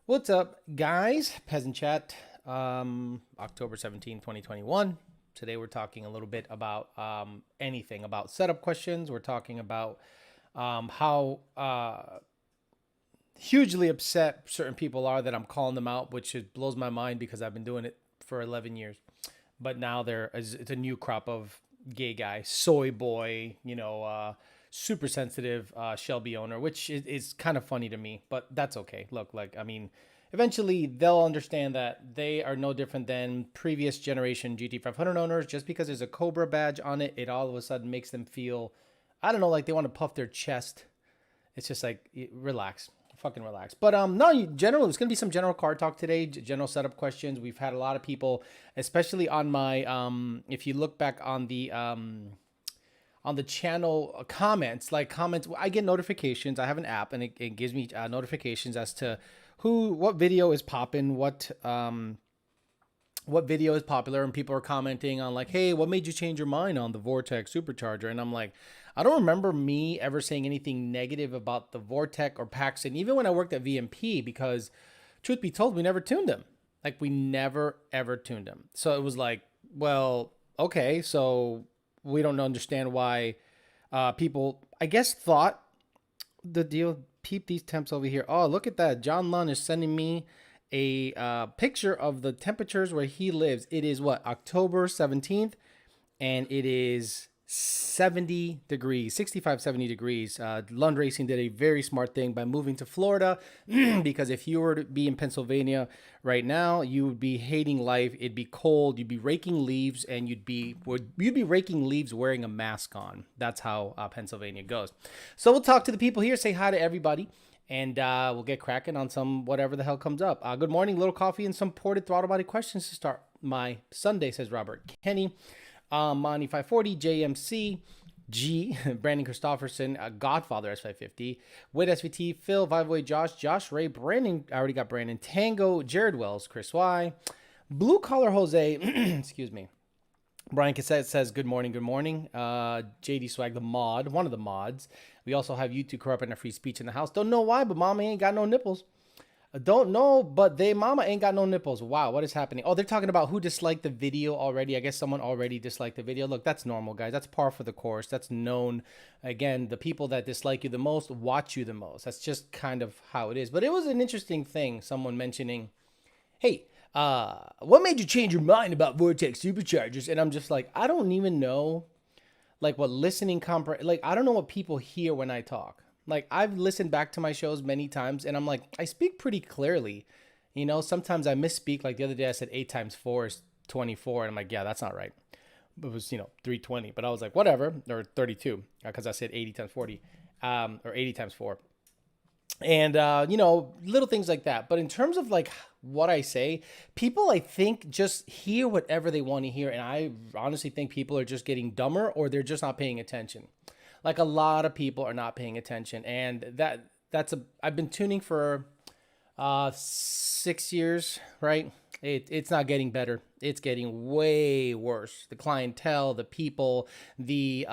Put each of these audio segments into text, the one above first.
What's up, guys? Peasant Chat, October 17, 2021. Today we're talking a little bit about anything about setup questions. We're talking about how hugely upset certain people are that I'm calling them out, which blows my mind because I've been doing it for 11 years. But now it's a new crop of gay guy, soy boy, super sensitive Shelby owner, which is kind of funny to me, but that's okay. Look, eventually they'll understand that they are no different than previous generation GT500 owners. Just because there's a Cobra badge on it, it all of a sudden makes them feel, I don't know, like they want to puff their chest. It's just like, relax. Fucking relax. But no, general, it's gonna be some general car talk today, general setup questions. We've had a lot of people, especially on my if you look back on the channel comments, I get notifications. I have an app and it gives me notifications as to what video is popping, what video is popular, and people are commenting on like, hey, what made you change your mind on the Vortex supercharger? And I'm like, I don't remember me ever saying anything negative about the Vortex or Paxton, even when I worked at VMP, because truth be told, we never tuned them. Like, we never ever tuned them. So it was like, well, okay, so we don't understand why people, I guess, thought the deal. Peep these temps over here. Oh, look at that. John Lunn is sending me a picture of the temperatures where he lives. It is what, October 17th, and it is 70 degrees, 65, 70 degrees. Lund Racing did a very smart thing by moving to Florida because if you were to be in Pennsylvania right now, you would be hating life. It'd be cold. You'd be raking leaves, and you'd be raking leaves wearing a mask on. That's how Pennsylvania goes. So we'll talk to the people here, say hi to everybody, and we'll get cracking on some whatever the hell comes up. Good morning, little coffee, and some ported throttle body questions to start my Sunday, says Robert Kenny. Monty 540, JMC, G, Brandon Christofferson, Godfather S550, Wit SVT, Phil, Vivoy, Josh Ray, Brandon, I already got Brandon, Tango, Jared Wells, Chris Y, Blue Collar Jose, excuse me. Brian Cassette says, good morning. JD Swag, the mod, one of the mods. We also have YouTube corrupting our free speech in the house. Don't know why, but mama ain't got no nipples. Don't know, but mama ain't got no nipples. Wow, what is happening? Oh, they're talking about who disliked the video already. I guess someone already disliked the video. Look, that's normal, guys. That's par for the course. That's known. Again, the people that dislike you the most watch you the most. That's just kind of how it is. But it was an interesting thing, someone mentioning, hey, what made you change your mind about Vortex superchargers? And I'm just like, I don't even know, like, what listening I don't know what people hear when I talk. Like, I've listened back to my shows many times, and I'm like, I speak pretty clearly. Sometimes I misspeak. Like the other day, I said 8 times 4 is 24, and I'm like, yeah, that's not right. It was, 320, but I was like, whatever, or 32, because I said 80 times 40, or 80 times 4. And, little things like that. But in terms of, like, what I say, people, I think, just hear whatever they want to hear, and I honestly think people are just getting dumber, or they're just not paying attention. Like, a lot of people are not paying attention, and I've been tuning for 6 years, right? It's not getting better. It's getting way worse. The clientele, the people, the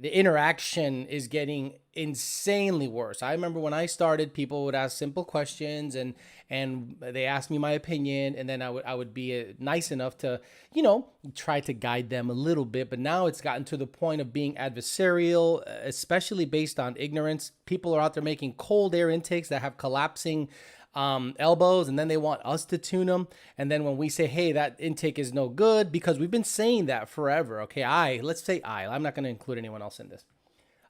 interaction is getting insanely worse. I remember when I started, people would ask simple questions and they asked me my opinion, and then I would be nice enough to, try to guide them a little bit. But now it's gotten to the point of being adversarial, especially based on ignorance. People are out there making cold air intakes that have collapsing elbows, and then they want us to tune them. And then when we say, hey, that intake is no good, because we've been saying that forever. Okay, I'm not going to include anyone else in this.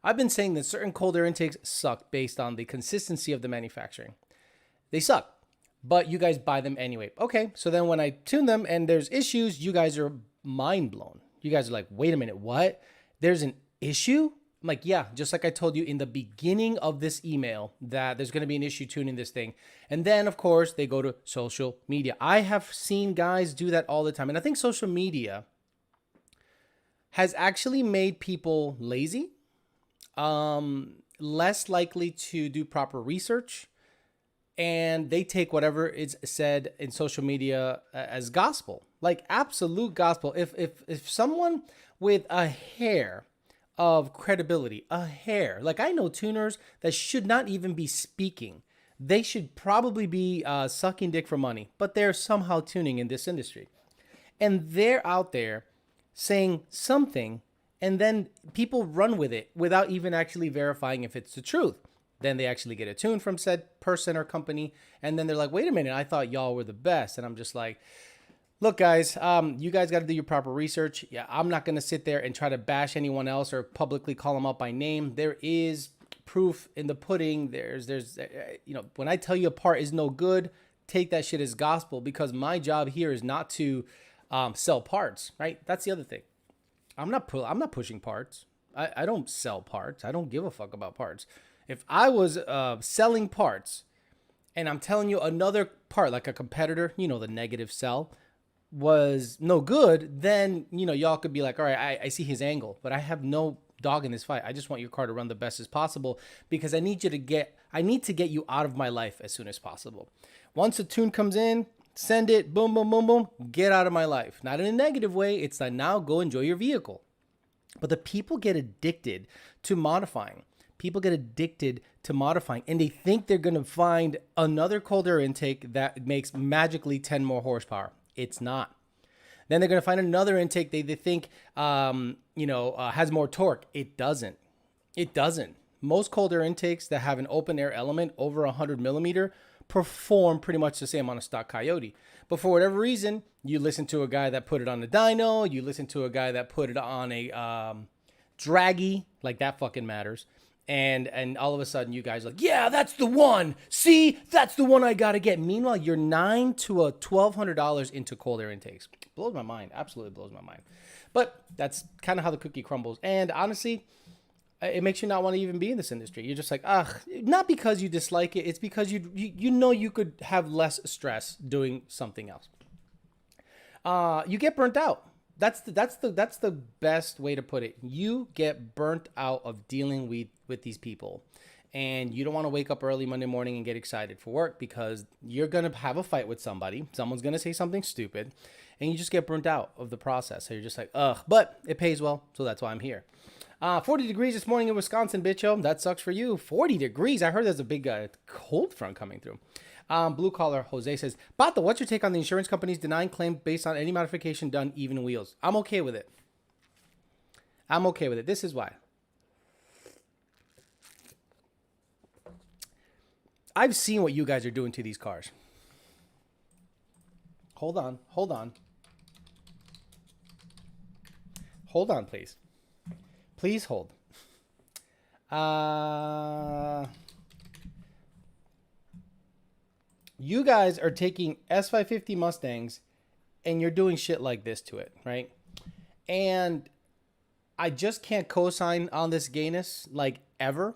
I've been saying that certain cold air intakes suck based on the consistency of the manufacturing. They suck, but you guys buy them anyway. Okay, so then when I tune them and there's issues, you guys are mind blown. You guys are like, wait a minute, what? There's an issue? I'm like, yeah, just like I told you in the beginning of this email that there's going to be an issue tuning this thing. And then, of course, they go to social media. I have seen guys do that all the time. And I think social media has actually made people lazy, less likely to do proper research, and they take whatever is said in social media as gospel, like absolute gospel. If someone with a hair of credibility, a hair, like I know tuners that should not even be speaking, they should probably be sucking dick for money, but they're somehow tuning in this industry. And they're out there saying something, and then people run with it without even actually verifying if it's the truth. Then they actually get a tune from said person or company, and then they're like, wait a minute, I thought y'all were the best. And I'm just like, look, guys, you guys got to do your proper research. Yeah, I'm not going to sit there and try to bash anyone else or publicly call them out by name. There is proof in the pudding. There's when I tell you a part is no good, take that shit as gospel, because my job here is not to sell parts, right? That's the other thing. I'm not pushing parts. I don't sell parts. I don't give a fuck about parts. If I was selling parts and I'm telling you another part, like a competitor, the negative sell, was no good, then, y'all could be like, all right, I see his angle, but I have no dog in this fight. I just want your car to run the best as possible, because I need to get you out of my life as soon as possible. Once a tune comes in, send it, boom, boom, boom, boom, get out of my life. Not in a negative way. It's like, now go enjoy your vehicle. But the people get addicted to modifying. And they think they're going to find another cold air intake that makes magically 10 more horsepower. It's not. Then they're going to find another intake they think, has more torque. It doesn't. Most cold air intakes that have an open air element over 100 millimeter perform pretty much the same on a stock Coyote. But for whatever reason, you listen to a guy that put it on a dyno, you listen to a guy that put it on a draggy, like that fucking matters. And all of a sudden you guys are like, yeah, that's the one. See, that's the one I got to get. Meanwhile, you're $900 to $1,200 into cold air intakes. Blows my mind. Absolutely blows my mind. But that's kind of how the cookie crumbles. And honestly, it makes you not want to even be in this industry. You're just like, not because you dislike it. It's because you could have less stress doing something else. You get burnt out. That's the best way to put it. You get burnt out of dealing with these people, and you don't want to wake up early Monday morning and get excited for work, because you're going to have a fight with somebody. Someone's going to say something stupid, and you just get burnt out of the process. So you're just like, but it pays well, so that's why I'm here. 40 degrees this morning in Wisconsin, bitcho. That sucks for you. 40 degrees. I heard there's a big cold front coming through. Blue collar Jose says, Bato, what's your take on the insurance companies denying claims based on any modification done even wheels? I'm okay with it. This is why. I've seen what you guys are doing to these cars. Hold on. Hold on, please. Please hold. You guys are taking S550 Mustangs and you're doing shit like this to it, right? And I just can't co-sign on this gayness, like, ever.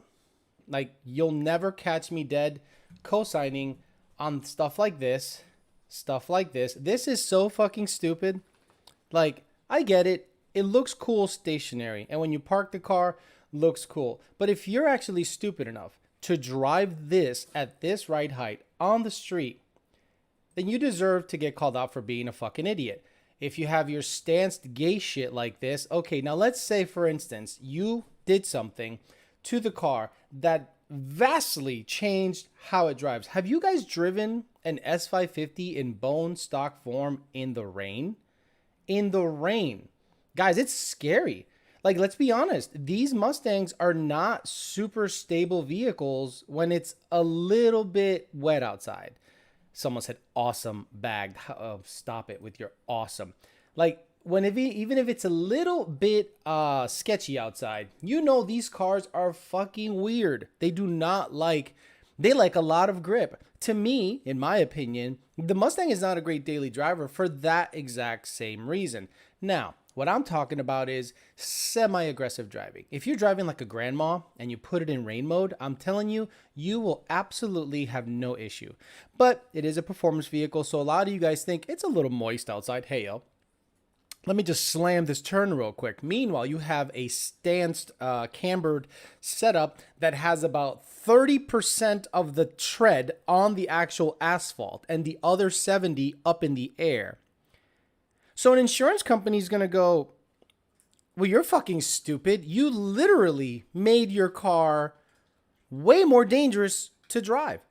Like, you'll never catch me dead co-signing on stuff like this. This is so fucking stupid. Like, I get it. It looks cool stationary. And when you park the car, looks cool. But if you're actually stupid enough to drive this at this ride height on the street, then you deserve to get called out for being a fucking idiot. If you have your stanced gay shit like this, okay, now let's say, for instance, you did something to the car that vastly changed how it drives. Have you guys driven an S550 in bone stock form in the rain? In the rain. Guys, it's scary. Like, let's be honest. These Mustangs are not super stable vehicles when it's a little bit wet outside. Someone said awesome bagged. Oh, stop it with your awesome. Like, even if it's a little bit sketchy outside, these cars are fucking weird. They like a lot of grip. To me, in my opinion, the Mustang is not a great daily driver for that exact same reason. Now, what I'm talking about is semi-aggressive driving. If you're driving like a grandma and you put it in rain mode, I'm telling you, you will absolutely have no issue. But it is a performance vehicle, so a lot of you guys think it's a little moist outside. Hey, yo. Let me just slam this turn real quick. Meanwhile, you have a stanced, cambered setup that has about 30% of the tread on the actual asphalt and the other 70 up in the air. So an insurance company is going to go, well, you're fucking stupid. You literally made your car way more dangerous to drive.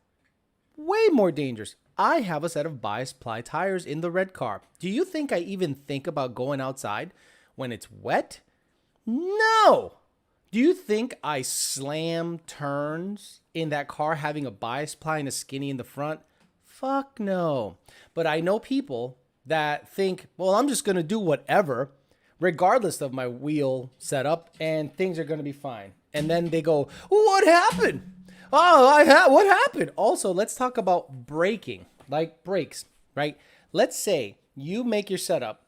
way more dangerous. I have a set of bias ply tires in the red car. Do you think I even think about going outside when it's wet? No. Do you think I slam turns in that car having a bias ply and a skinny in the front? Fuck no. But I know people that think, well, I'm just going to do whatever, regardless of my wheel setup, and things are going to be fine. And then they go, what happened? Oh, what happened? Also, let's talk about braking, like brakes, right? Let's say you make your setup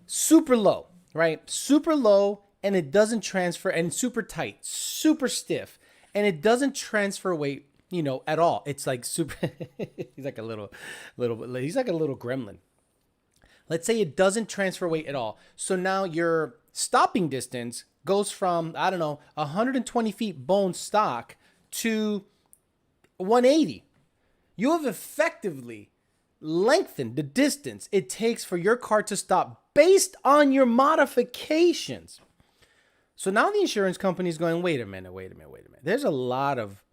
super low, right? Super low, and it doesn't transfer, and super tight, super stiff, and it doesn't transfer weight, at all. It's like super, he's like a little, he's like a little gremlin. Let's say it doesn't transfer weight at all. So now your stopping distance goes from, 120 feet bone stock to 180. You have effectively lengthened the distance it takes for your car to stop based on your modifications. So now the insurance company is going, wait a minute. There's a lot of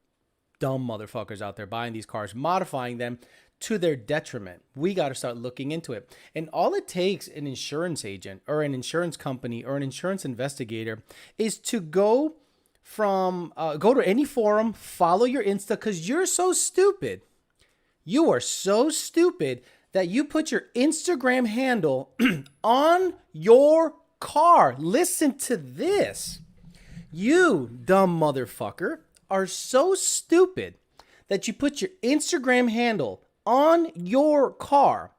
dumb motherfuckers out there buying these cars, modifying them to their detriment. We got to start looking into it. And all it takes an insurance agent or an insurance company or an insurance investigator is to go to any forum, follow your Insta, because you're so stupid. You are so stupid that you put your Instagram handle on your car. Listen to this. You dumb motherfucker are so stupid that you put your Instagram handle on your car,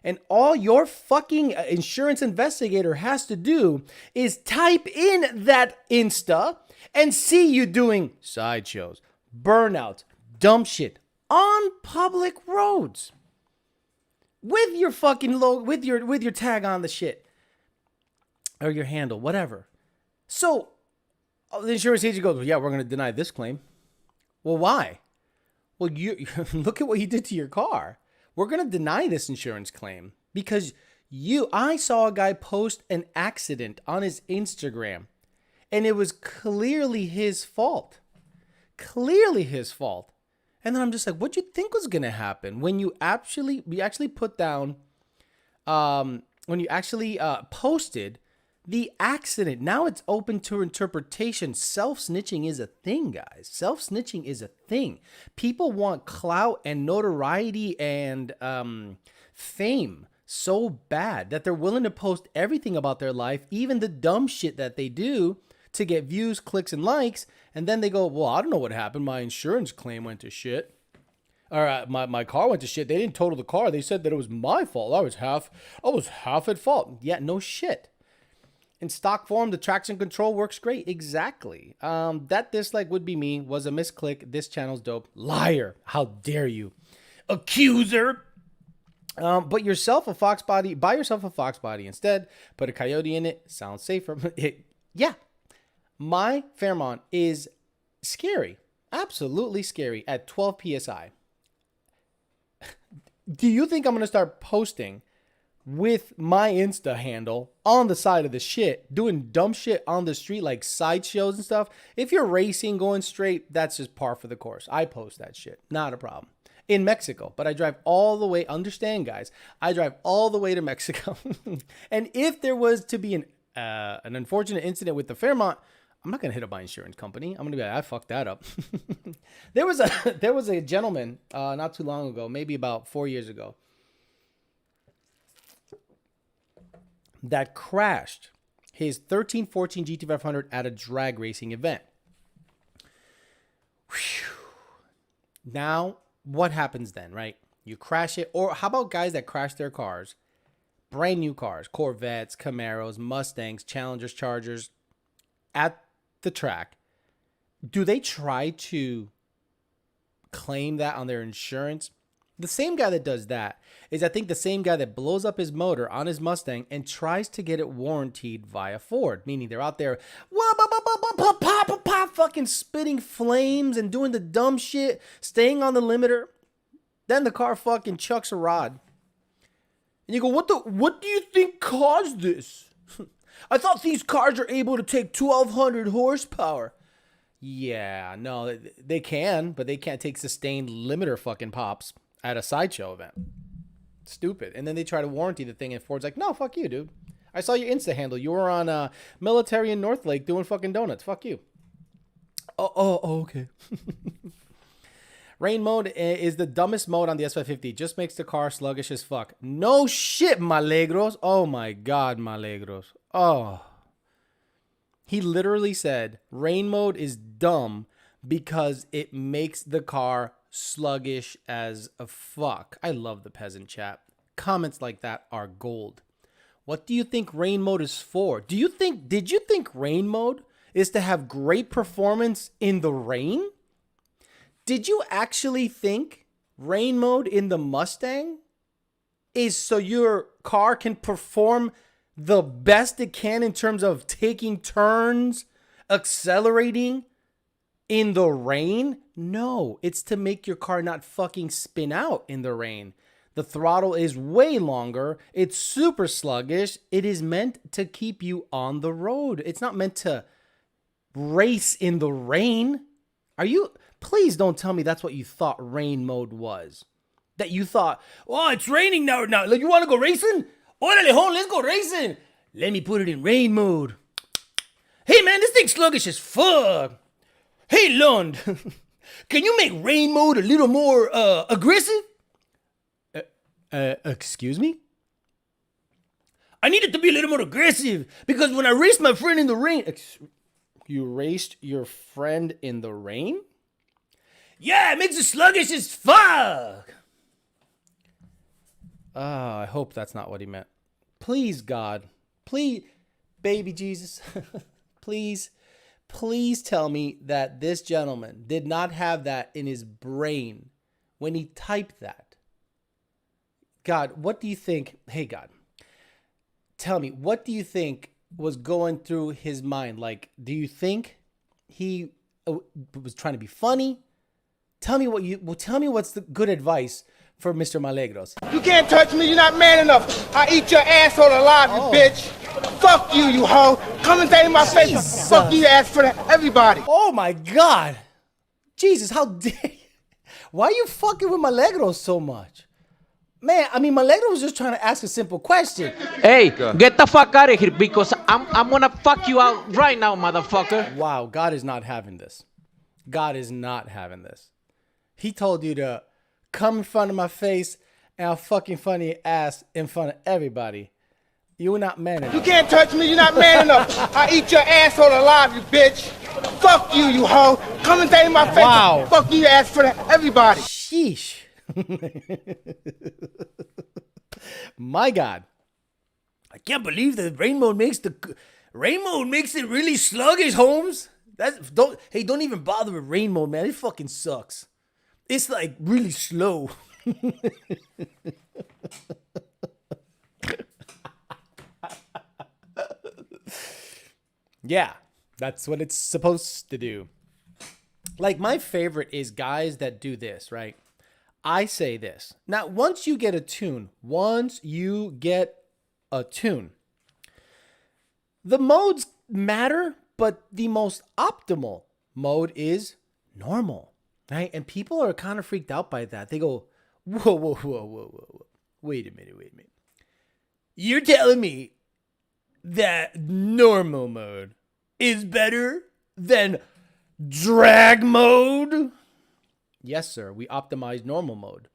and all your fucking insurance investigator has to do is type in that Insta and see you doing sideshows, burnouts, dumb shit on public roads with your fucking with your tag on the shit or your handle, whatever. So the insurance agent goes, well, yeah, we're going to deny this claim. Well, why? Well, you look at what you did to your car. We're going to deny this insurance claim because I saw a guy post an accident on his Instagram, and it was clearly his fault. Clearly his fault. And then I'm just like, what do you think was going to happen when you actually put down, when you actually posted the accident? Now it's open to interpretation. Self-snitching is a thing, guys. Self-snitching is a thing. People want clout and notoriety and fame so bad that they're willing to post everything about their life, even the dumb shit that they do, to get views, clicks, and likes. And then they go, well, I don't know what happened. My insurance claim went to shit. Or my car went to shit. They didn't total the car. They said that it was my fault. I was half at fault. Yeah, no shit. In stock form, the traction control works great. Exactly. That dislike would be me. Was a misclick. This channel's dope. Liar. How dare you? Accuser. But buy yourself a Fox body instead. Put a Coyote in it. Sounds safer. Yeah. My Fairmont is scary. Absolutely scary at 12 PSI. Do you think I'm going to start posting with my Insta handle on the side of the shit, doing dumb shit on the street like sideshows and stuff? If you're racing, going straight, that's just par for the course. I post that shit. Not a problem. In Mexico, but I drive all the way. Understand, guys, I drive all the way to Mexico. And if there was to be an unfortunate incident with the Fairmont, I'm not going to hit up my insurance company. I'm going to be like, I fucked that up. There was a gentleman not too long ago, maybe about 4 years ago, that crashed his 1314 GT500 at a drag racing event. Whew. Now, what happens then, right? You crash it. Or how about guys that crash their cars, brand new cars, Corvettes, Camaros, Mustangs, Challengers, Chargers, at the track? Do they try to claim that on their insurance? The same guy that does that is, I think, the same guy that blows up his motor on his Mustang and tries to get it warrantied via Ford. Meaning they're out there fucking spitting flames and doing the dumb shit, staying on the limiter. Then the car fucking chucks a rod. And you go, what do you think caused this? I thought these cars are able to take 1,200 horsepower. Yeah, no, they can, but they can't take sustained limiter fucking pops at a sideshow event. Stupid. And then they try to warranty the thing, and Ford's like, no, fuck you, dude. I saw your Insta handle. You were on Military in North Lake doing fucking donuts. Fuck you. Oh, okay. Rain mode is the dumbest mode on the S550. Just makes the car sluggish as fuck. No shit, Malegros. Oh my God, Malegros. Oh. He literally said rain mode is dumb because it makes the car sluggish as a fuck. I love the peasant chat. Comments like that are gold. What do you think rain mode is for? Did you think rain mode is to have great performance in the rain? Did you actually think rain mode in the Mustang is so your car can perform the best it can in terms of taking turns, accelerating in the rain? No, it's to make your car not fucking spin out in the rain. The throttle is way longer. It's super sluggish. It is meant to keep you on the road. It's not meant to race in the rain. Please don't tell me that's what you thought rain mode was. That you thought, oh, it's raining now. Like, you want to go racing? Órale, hon, let's go racing. Let me put it in rain mode. Hey, man, this thing's sluggish as fuck. Hey, Lund, can you make rain mode a little more aggressive? Excuse me? I need it to be a little more aggressive because when I raced my friend in the rain... You raced your friend in the rain? Yeah, it makes it sluggish as fuck. I hope that's not what he meant. Please, God. Please, baby Jesus. Please tell me that this gentleman did not have that in his brain when he typed that. God, what do you think? Hey, God, tell me, what do you think was going through his mind? Like, do you think he was trying to be funny? Tell me what's the good advice for Mr. Malegros. You can't touch me, you're not man enough. I eat your asshole alive, you bitch. Fuck you, you hoe. Come and say in my face. Fuck you, ass for everybody. Oh my God. Jesus, how dare you? Why are you fucking with Malegros so much? Man, I mean, Malegro was just trying to ask a simple question. Hey, get the fuck out of here because I'm gonna fuck you out right now, motherfucker. Wow, God is not having this. God is not having this. He told you to come in front of my face and I'll fucking funny your ass in front of everybody. You were not man enough. You can't touch me, you're not man enough. I eat your asshole alive, you bitch. Fuck you, you hoe. Come and say in my face. Wow. Fuck you, ass for everybody. Sheesh. My God. I can't believe that rain mode makes it really sluggish, Holmes. Don't even bother with rain mode, man. It fucking sucks. It's like really slow. Yeah, that's what it's supposed to do. Like, my favorite is guys that do this, right? I say this. Now, once you get a tune, the modes matter, but the most optimal mode is normal, right? And people are kind of freaked out by that. They go, whoa. Wait a minute. You're telling me that normal mode is better than drag mode? Yes, sir. We optimized normal mode.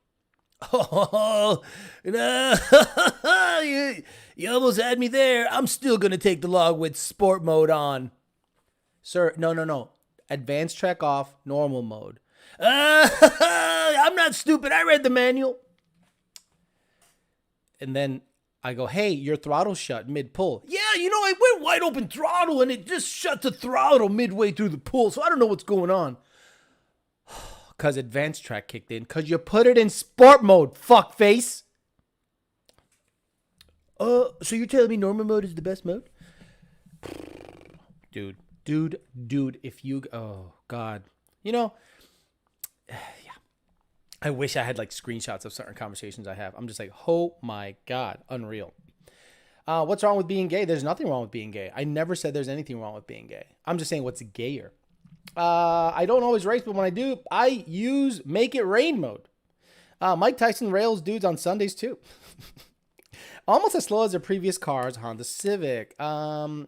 Oh, no. You almost had me there. I'm still going to take the log with sport mode on. Sir, no. Advanced track off, normal mode. I'm not stupid. I read the manual. And then I go, hey, your throttle shut mid-pull. Yeah, I went wide open throttle and it just shut the throttle midway through the pull. So I don't know what's going on. Because advanced track kicked in. Because you put it in sport mode, fuckface. So you're telling me normal mode is the best mode? Dude, if you... Oh, God. Yeah. I wish I had, like, screenshots of certain conversations I have. I'm just like, oh, my God. Unreal. What's wrong with being gay? There's nothing wrong with being gay. I never said there's anything wrong with being gay. I'm just saying what's gayer. I don't always race, but when I do, I use make it rain mode. Mike Tyson rails dudes on Sundays too. Almost as slow as their previous cars, Honda Civic. I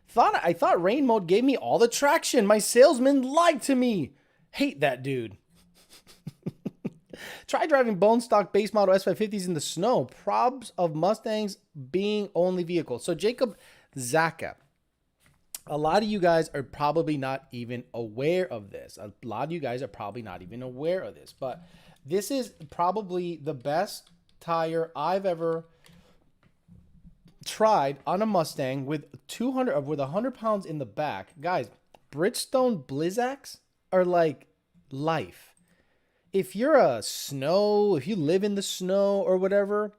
thought rain mode gave me all the traction. My salesman lied to me. Hate that dude. Try driving bone stock base model S550s in the snow. Probs of Mustangs being only vehicles. So Jacob Zaka. A lot of you guys are probably not even aware of this. But this is probably the best tire I've ever tried on a Mustang with 100 pounds in the back. Guys, Bridgestone Blizzaks are like life. If you're if you live in the snow or whatever,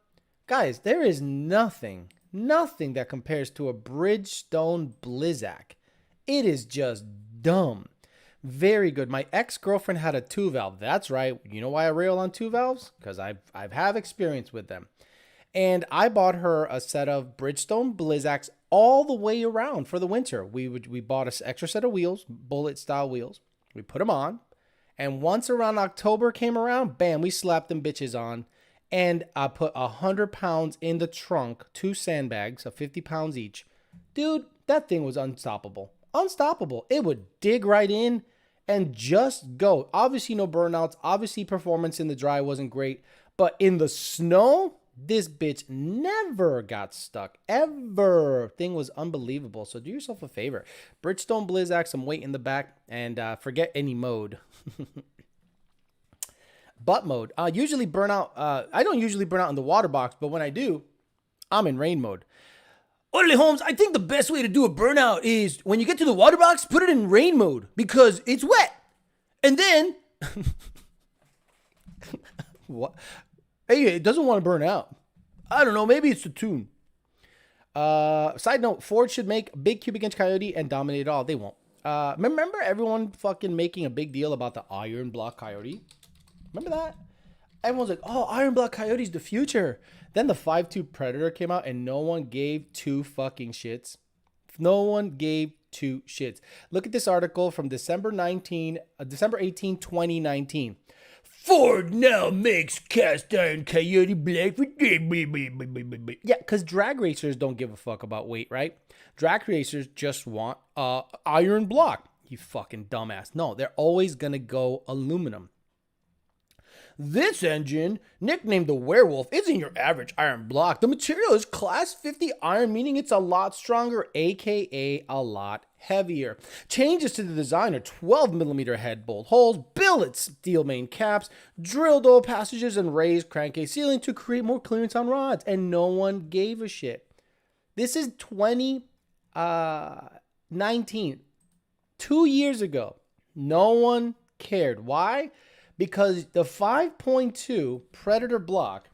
guys, there is nothing that compares to a Bridgestone Blizzak. It is just dumb. Very good. My ex-girlfriend had a 2-valve. That's right. You know why I rail on 2 valves? Because I've have experience with them. And I bought her a set of Bridgestone Blizzaks all the way around for the winter. We bought an extra set of wheels, bullet style wheels. We put them on. And once around October came around, bam, we slapped them bitches on. And I put 100 pounds in the trunk, 2 sandbags of 50 pounds each. Dude, that thing was unstoppable. Unstoppable. It would dig right in and just go. Obviously, no burnouts. Obviously, performance in the dry wasn't great. But in the snow, this bitch never got stuck. Ever. Thing was unbelievable. So do yourself a favor. Bridgestone Blizzak, some weight in the back. And forget any mode. Butt mode. Usually burn out. I don't usually burn out in the water box, but when I do, I'm in rain mode. Orderly Holmes, I think the best way to do a burnout is when you get to the water box, put it in rain mode because it's wet. And then, what? Hey, it doesn't want to burn out. I don't know. Maybe it's the tune. Side note, Ford should make big cubic inch Coyote and dominate it all. They won't. Remember everyone fucking making a big deal about the iron block Coyote? Remember that? Everyone's like, oh, iron block Coyote's the future. Then the 5.2 Predator came out and no one gave 2 fucking shits. No one gave 2 shits. Look at this article from December 18, 2019. Ford now makes cast iron Coyote black for yeah, because drag racers don't give a fuck about weight, right? Drag racers just want iron block. You fucking dumbass. No, they're always gonna go aluminum. This engine, nicknamed the Werewolf, isn't your average iron block. The material is class 50 iron, meaning it's a lot stronger, aka a lot heavier. Changes to the design are 12mm head bolt holes, billet steel main caps, drilled hole passages, and raised crankcase ceiling to create more clearance on rods. And no one gave a shit. This is 2019. 2 years ago. No one cared. Why? Because the 5.2 Predator block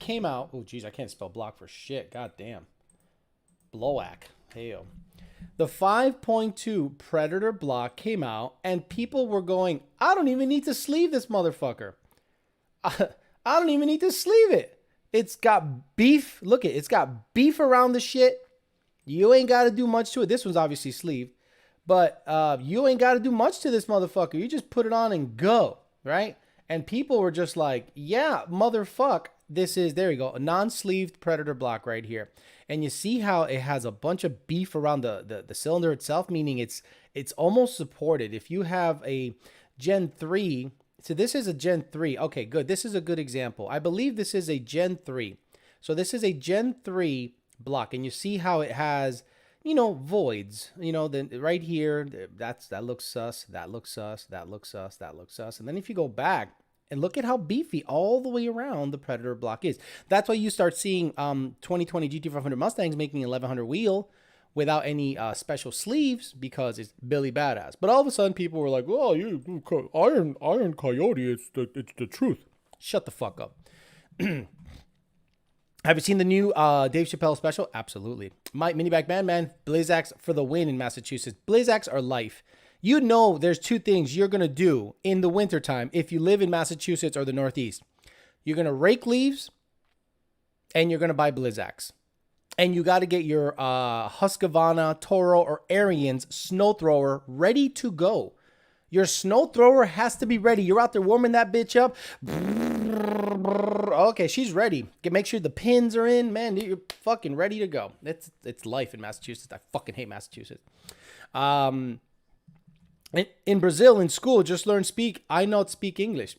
came out. Oh, geez, I can't spell block for shit. God damn. Blowack. Heyo. The 5.2 Predator block came out, and people were going, I don't even need to sleeve this motherfucker. I don't even need to sleeve it. It's got beef. Look it's got beef around the shit. You ain't got to do much to it. This one's obviously sleeved. But you ain't got to do much to this motherfucker. You just put it on and go, right? And people were just like, yeah, motherfuck. This is, there you go, a non-sleeved Predator block right here. And you see how it has a bunch of beef around the cylinder itself, meaning it's almost supported. If you have a Gen 3, so this is a Gen 3. Okay, good. This is a good example. I believe this is a Gen 3. So this is a Gen 3 block. And you see how it has, you know, voids, you know, then right here, that looks sus, that looks sus, that looks sus, that looks sus. And then if you go back and look at how beefy all the way around the Predator block is, that's why you start seeing 2020 GT500 Mustangs making 1100 wheel without any special sleeves because it's Billy Badass. But all of a sudden people were like, oh, iron Coyote, it's the truth. Shut the fuck up. Have you seen the new Dave Chappelle special? Absolutely. Mike Miniback Man, Blizzaks for the win in Massachusetts. Blizzaks are life. You know there's 2 things you're going to do in the wintertime if you live in Massachusetts or the Northeast. You're going to rake leaves and you're going to buy Blizzaks. And you got to get your Husqvarna, Toro, or Ariens snow thrower ready to go. Your snow thrower has to be ready. You're out there warming that bitch up. Okay, she's ready. Make sure the pins are in. Man, you're fucking ready to go. It's life in Massachusetts. I fucking hate Massachusetts. In Brazil, in school, just learn speak. I not speak English.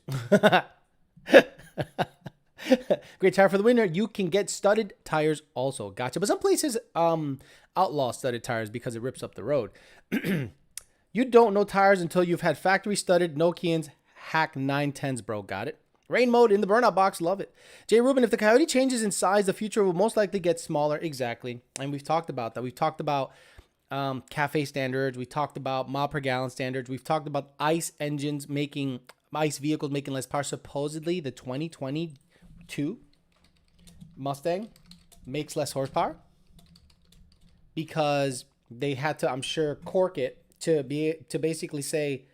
Great tire for the winter. You can get studded tires also. Gotcha. But some places outlaw studded tires because it rips up the road. You don't know tires until you've had factory studded Nokians hack 910s, bro. Got it. Rain mode in the burnout box. Love it. Jay Rubin, if the Coyote changes in size, the future will most likely get smaller. Exactly. And we've talked about that. We've talked about cafe standards. We talked about mile per gallon standards. We've talked about ICE vehicles making less power. Supposedly the 2022 Mustang makes less horsepower because they had to, I'm sure, cork it to basically say,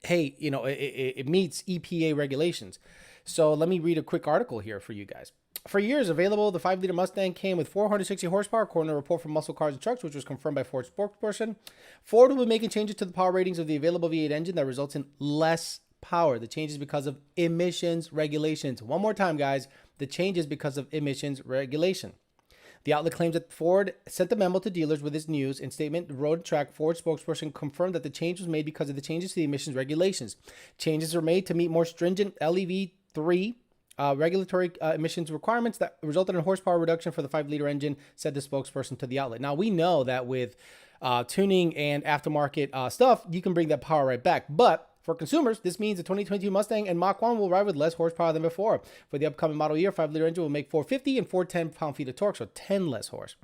hey, you know, it meets EPA regulations. So let me read a quick article here for you guys. For years available, the 5-liter Mustang came with 460 horsepower, according to a report from Muscle Cars and Trucks, which was confirmed by Ford spokesperson. Ford will be making changes to the power ratings of the available V8 engine that results in less power. The change is because of emissions regulations. One more time, guys. The change is because of emissions regulation. The outlet claims that Ford sent the memo to dealers with this news. In statement, Road Track Ford spokesperson confirmed that the change was made because of the changes to the emissions regulations. Changes were made to meet more stringent LEV3 regulatory emissions requirements that resulted in horsepower reduction for the 5-liter engine, said the spokesperson to the outlet. Now, we know that with tuning and aftermarket stuff, you can bring that power right back. But for consumers, this means the 2022 Mustang and Mach 1 will arrive with less horsepower than before. For the upcoming model year, 5-liter engine will make 450 and 410 pound-feet of torque, so 10 less horse.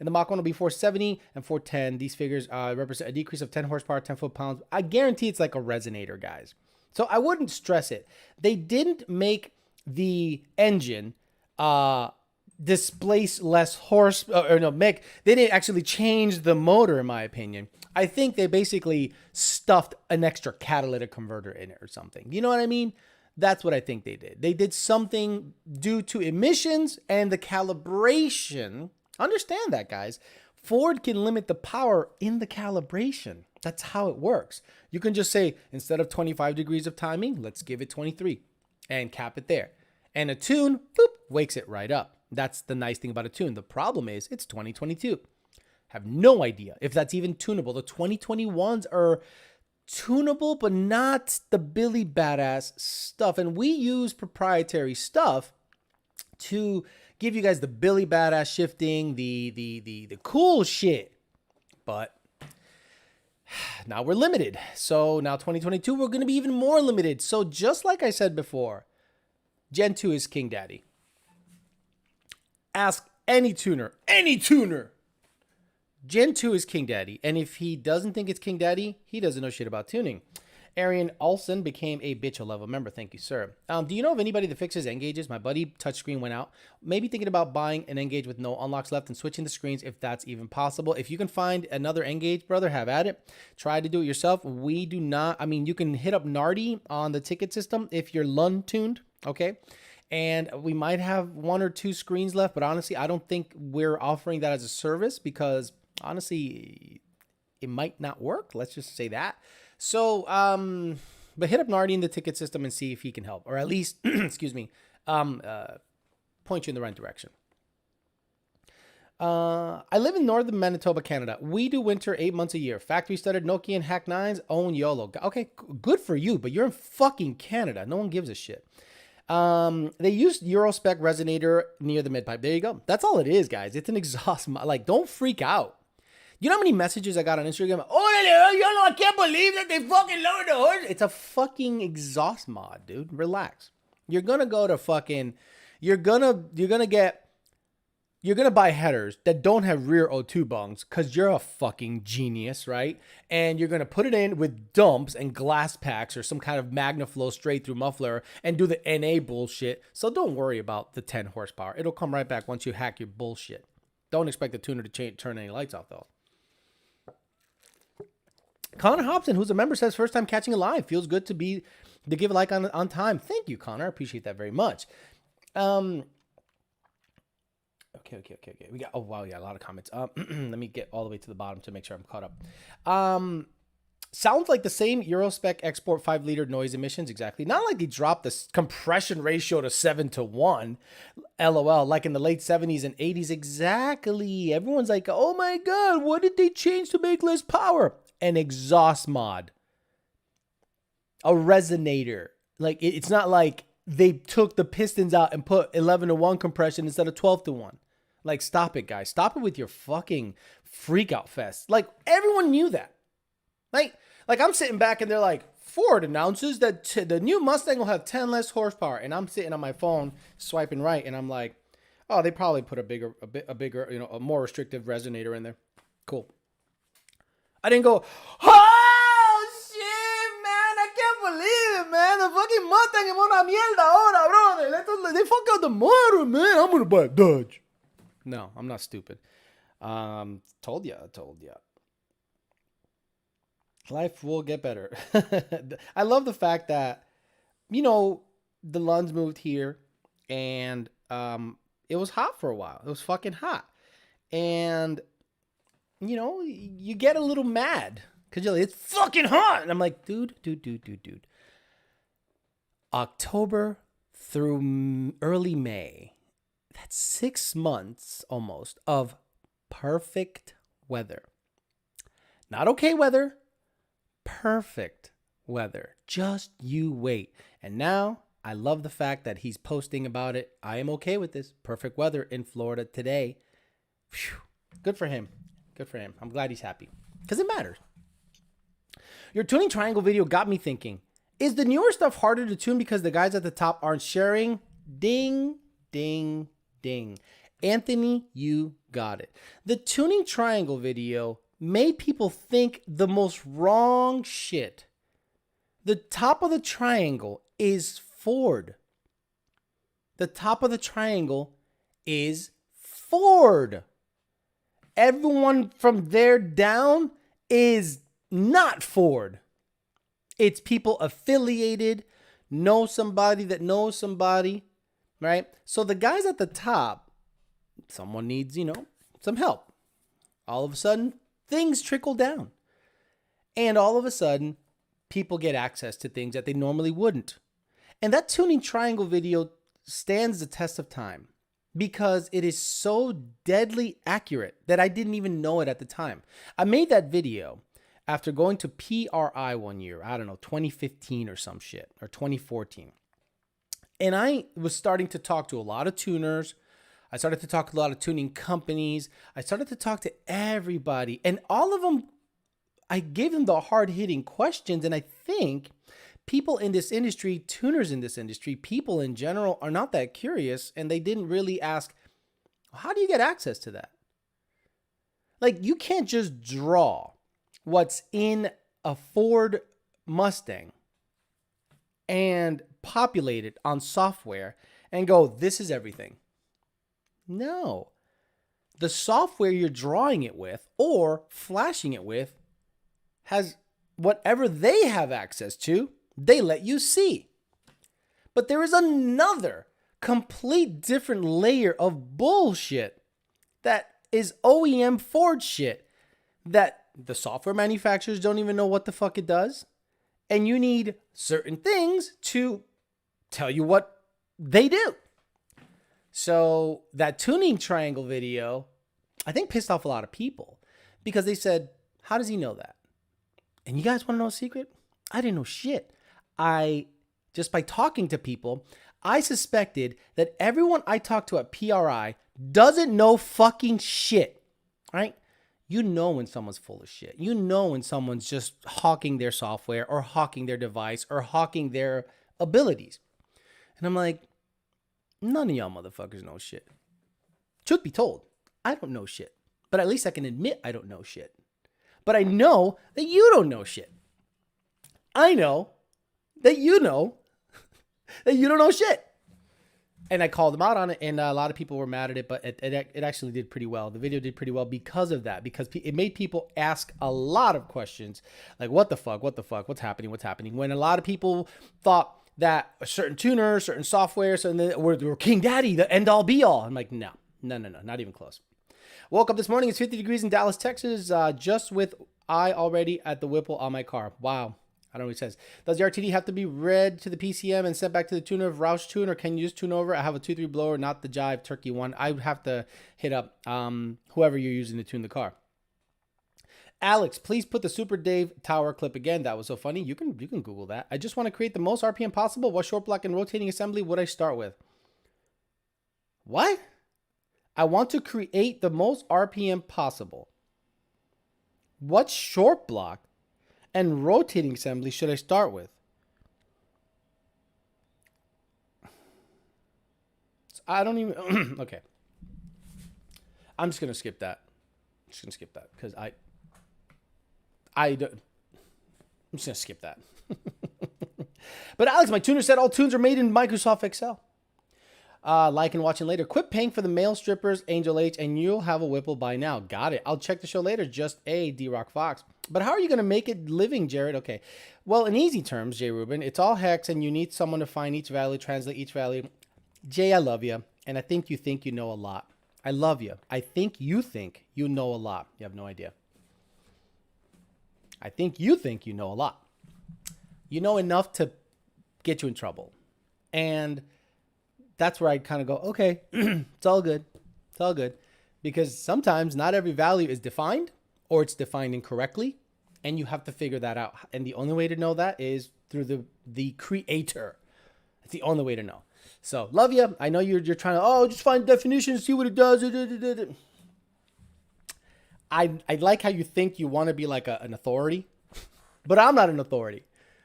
And the Mach 1 will be 470 and 410. These figures represent a decrease of 10 horsepower, 10 foot-pounds. I guarantee it's like a resonator, guys. So I wouldn't stress it. They didn't make the engine displace less horse, they didn't actually change the motor, in my opinion. I think they basically stuffed an extra catalytic converter in it or something. You know what I mean? That's what I think they did. They did something due to emissions and the calibration. Understand that, guys. Ford can limit the power in the calibration. That's how it works. You can just say, instead of 25 degrees of timing, let's give it 23 and cap it there. And a tune, boop, wakes it right up. That's the nice thing about a tune. The problem is it's 2022. Have no idea if that's even tunable. The 2021s are tunable, but not the Billy Badass stuff. And we use proprietary stuff to give you guys the Billy Badass shifting, the cool shit. But now we're limited. So now 2022, we're going to be even more limited. So just like I said before, Gen 2 is King Daddy. Ask any tuner. Gen 2 is King Daddy. And if he doesn't think it's King Daddy, he doesn't know shit about tuning. Arian Olson became a bitch level member. Thank you, sir. Do you know of anybody that fixes N-gauges? My buddy touchscreen went out. Maybe thinking about buying an N-gauge with no unlocks left and switching the screens if that's even possible. If you can find another N-gauge, brother, have at it. Try to do it yourself. We do not. I mean, you can hit up Nardi on the ticket system if you're Lund tuned. Okay. And we might have 1 or 2 screens left, but honestly, I don't think we're offering that as a service because honestly, it might not work. Let's just say that. So, but hit up Nardi in the ticket system and see if he can help, or at least, excuse me, point you in the right direction. I live in northern Manitoba, Canada. We do winter 8 months a year. Factory studded Nokia and Hack 9s, own YOLO. Okay, good for you, but you're in fucking Canada. No one gives a shit. They used Eurospec resonator near the midpipe. There you go. That's all it is, guys. It's an exhaust. Like, don't freak out. You know how many messages I got on Instagram? Oh, I can't believe that they fucking lowered the horse. It's a fucking exhaust mod, dude. Relax. You're gonna go to fucking. You're gonna buy headers that don't have rear O2 bungs because you're a fucking genius, right? And you're gonna put it in with dumps and glass packs or some kind of MagnaFlow straight through muffler and do the NA bullshit. So don't worry about the 10 horsepower. It'll come right back once you hack your bullshit. Don't expect the tuner to turn any lights off though. Connor Hobson, who's a member, says first time catching a live. Feels good to give a like on time. Thank you, Connor. I appreciate that very much. Okay. We got, oh, wow, yeah, a lot of comments. Let me get all the way to the bottom to make sure I'm caught up. Sounds like the same Euro spec export 5-liter noise emissions. Exactly. Not like they dropped the compression ratio to 7-1. LOL. Like in the late 70s and 80s. Exactly. Everyone's like, oh my God, what did they change to make less power? An exhaust mod. A resonator. Like, it's not like they took the pistons out and put 11-1 compression instead of 12-1. Like, stop it, guys. Stop it with your fucking freak out fest. Like, everyone knew that. Like I'm sitting back and they're like, Ford announces that the new Mustang will have 10 less horsepower. And I'm sitting on my phone swiping right. And I'm like, oh, they probably put a bigger, a more restrictive resonator in there. Cool. I didn't go, oh, shit, man. I can't believe it, man. The fucking Mustang es una mierda ahora, brother. They fuck out the motor, man. I'm going to buy a Dodge. No, I'm not stupid. Told ya. Life will get better. I love the fact that, the Lunds moved here and it was hot for a while. It was fucking hot. And, you get a little mad because you're like, it's fucking hot. And I'm like, dude. October through early May. That's 6 months almost of perfect weather. Not okay weather. Perfect weather. Just you wait. And now I love the fact that he's posting about it. I am okay with this. Perfect weather in Florida today. Whew. Good for him. I'm glad he's happy because it matters. Your tuning triangle video got me thinking. Is the newer stuff harder to tune because the guys at the top aren't sharing? Ding, ding, ding. Anthony, you got it. The tuning triangle video made people think the most wrong shit. The top of the triangle is Ford. The top of the triangle is Ford. Everyone from there down is not Ford. It's people affiliated, know somebody that knows somebody, right? So the guys at the top, someone needs, some help. All of a sudden, things trickle down. And all of a sudden, people get access to things that they normally wouldn't. And that tuning triangle video stands the test of time because it is so deadly accurate that I didn't even know it at the time. I made that video after going to PRI one year, 2015 or some shit, or 2014. And I was starting to talk to a lot of tuners. I started to talk to a lot of tuning companies. I started to talk to everybody. And all of them, I gave them the hard-hitting questions. And I think people in this industry, tuners in this industry, people in general are not that curious. And they didn't really ask, how do you get access to that? Like, you can't just draw what's in a Ford Mustang and populate it on software and go, this is everything. No. The software you're drawing it with or flashing it with has whatever they have access to, they let you see. But there is another complete different layer of bullshit that is OEM Ford shit that the software manufacturers don't even know what the fuck it does. And you need certain things to tell you what they do. So that tuning triangle video, I think pissed off a lot of people because they said, how does he know that? And you guys want to know a secret? I didn't know shit. Just by talking to people, I suspected that everyone I talked to at PRI doesn't know fucking shit, right? You know when someone's full of shit. You know when someone's just hawking their software or hawking their device or hawking their abilities. And I'm like, none of y'all motherfuckers know shit. Truth be told, I don't know shit. But at least I can admit I don't know shit. But I know that you don't know shit. I know that you know that you don't know shit. And I called them out on it, and a lot of people were mad at it, but it actually did pretty well. The video did pretty well because of that, because it made people ask a lot of questions, like, what the fuck, what's happening? When a lot of people thought that a certain tuner, certain software, were King Daddy, the end all be all. I'm like, no, No, not even close. Woke up this morning. It's 50 degrees in Dallas, Texas. Just with I already at the Whipple on my car. Wow. I don't know what it says. Does the RTD have to be read to the PCM and sent back to the tuner of Roush Tune, or can you just tune over? I have a 2.3 blower, not the Jive Turkey one. I would have to hit up whoever you're using to tune the car. Alex, please put the Super Dave Tower clip again. That was so funny. You can Google that. I just want to create the most RPM possible. What short block and rotating assembly would I start with? What? I want to create the most RPM possible. What short block and rotating assembly should I start with? I don't even... Okay. I'm just going to skip that. Because I'm just going to skip that. But Alex, my tuner said all tunes are made in Microsoft Excel. Like and watching later. Quit paying for the male strippers, Angel H, and you'll have a Whipple by now. Got it. I'll check the show later. Just a D-Rock Fox. But how are you going to make it living, Jared? Okay. Well, in easy terms, Jay Rubin, it's all hex, and you need someone to find each value, translate each value. Jay, I love you, and I think you know a lot. I love you. I think you know a lot. You have no idea. I think you know a lot. You know enough to get you in trouble. And that's where I kind of go, okay, it's all good. It's all good. Because sometimes not every value is defined, or it's defined incorrectly, and you have to figure that out. And the only way to know that is through the creator. It's the only way to know. So, love you. I know you're trying to, just find definitions, see what it does. I like how you think you want to be like an authority, but I'm not an authority.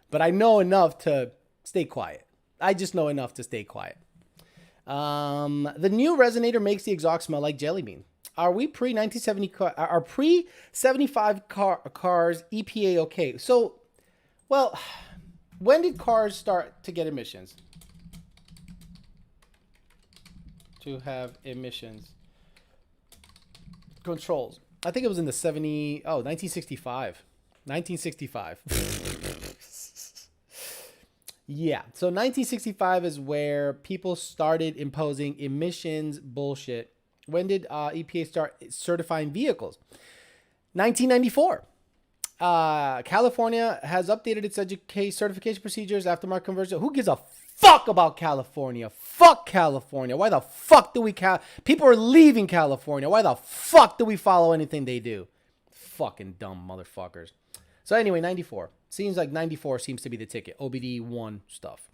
But I know enough to stay quiet. I just know enough to stay quiet. The new resonator makes the exhaust smell like jelly bean. Are we pre-1970 are pre-75 cars EPA okay? So, well, when did cars start to get emissions? To have emissions controls. I think it was in the 1965. 1965. Yeah, so 1965 is where people started imposing emissions bullshit. When did EPA start certifying vehicles? 1994. California has updated its certification procedures, aftermarket conversion. Who gives a fuck about California? Fuck California. Why the fuck do we... People are leaving California. Why the fuck do we follow anything they do? Fucking dumb motherfuckers. So anyway, 94. Seems like 94 seems to be the ticket. OBD1 stuff.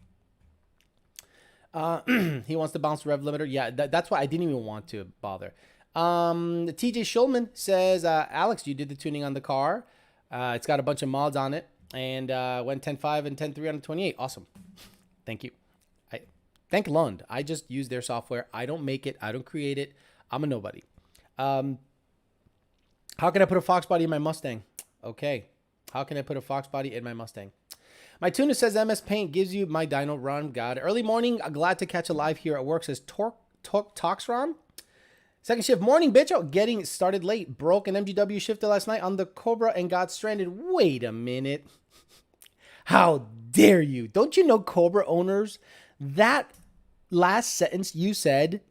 He wants to bounce the rev limiter. Yeah, that's why I didn't even want to bother. TJ Schulman says, Alex, you did the tuning on the car. It's got a bunch of mods on it. And went 10.5 and 10.3 on the 28. Awesome. Thank you. Thank Lund. I just use their software. I don't make it. I don't create it. I'm a nobody. How can I put a Fox body in my Mustang? Okay. How can I put a Fox body in my Mustang? My tuner says MS Paint gives you my dyno run. God. Early morning. Glad to catch a live here at work. Says Toxron. Second shift. Morning, bitch. Oh, getting started late. Broke an MGW shifter last night on the Cobra and got stranded. Wait a minute. How dare you? Don't you know Cobra owners? That last sentence you said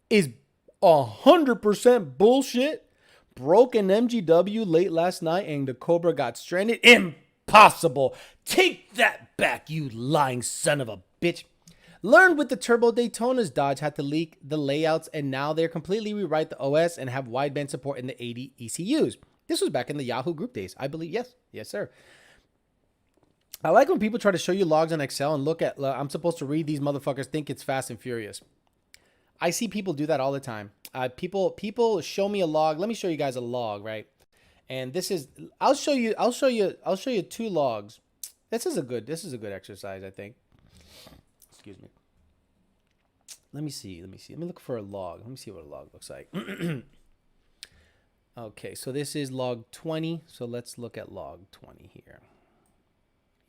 is 100% bullshit. Broke an MGW late last night and the Cobra got stranded. Impossible. Take that back, you lying son of a bitch. Learned with the Turbo Daytonas Dodge had to leak the layouts, and now they're completely rewrite the OS and have wideband support in the 80 ECUs. This was back in the Yahoo group days, I believe. Yes, sir. I like when people try to show you logs on Excel and look at, I'm supposed to read these motherfuckers, think it's Fast and Furious. I see people do that all the time. People show me a log. Let me show you guys a log, right? And this is, I'll show you two logs. This is a good exercise, I think. Excuse me. Let me see. Let me look for a log. Let me see what a log looks like. Okay, so this is log 20. So let's look at log 20 here.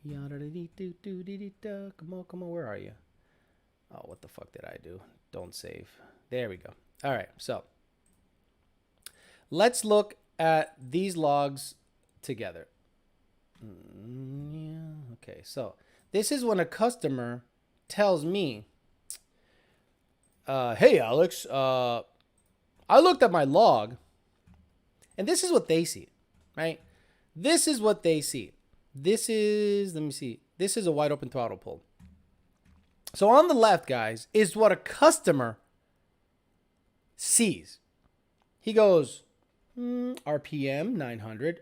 Come on, where are you? Oh, what the fuck did I do? Don't save. There we go. All right, so let's look at these logs together. Yeah, okay, so this is when a customer tells me, hey, Alex, I looked at my log, and this is what they see, right? This is what they see. This is, let me see. This is a wide open throttle pull. So on the left, guys, is what a customer sees. He goes, RPM 900.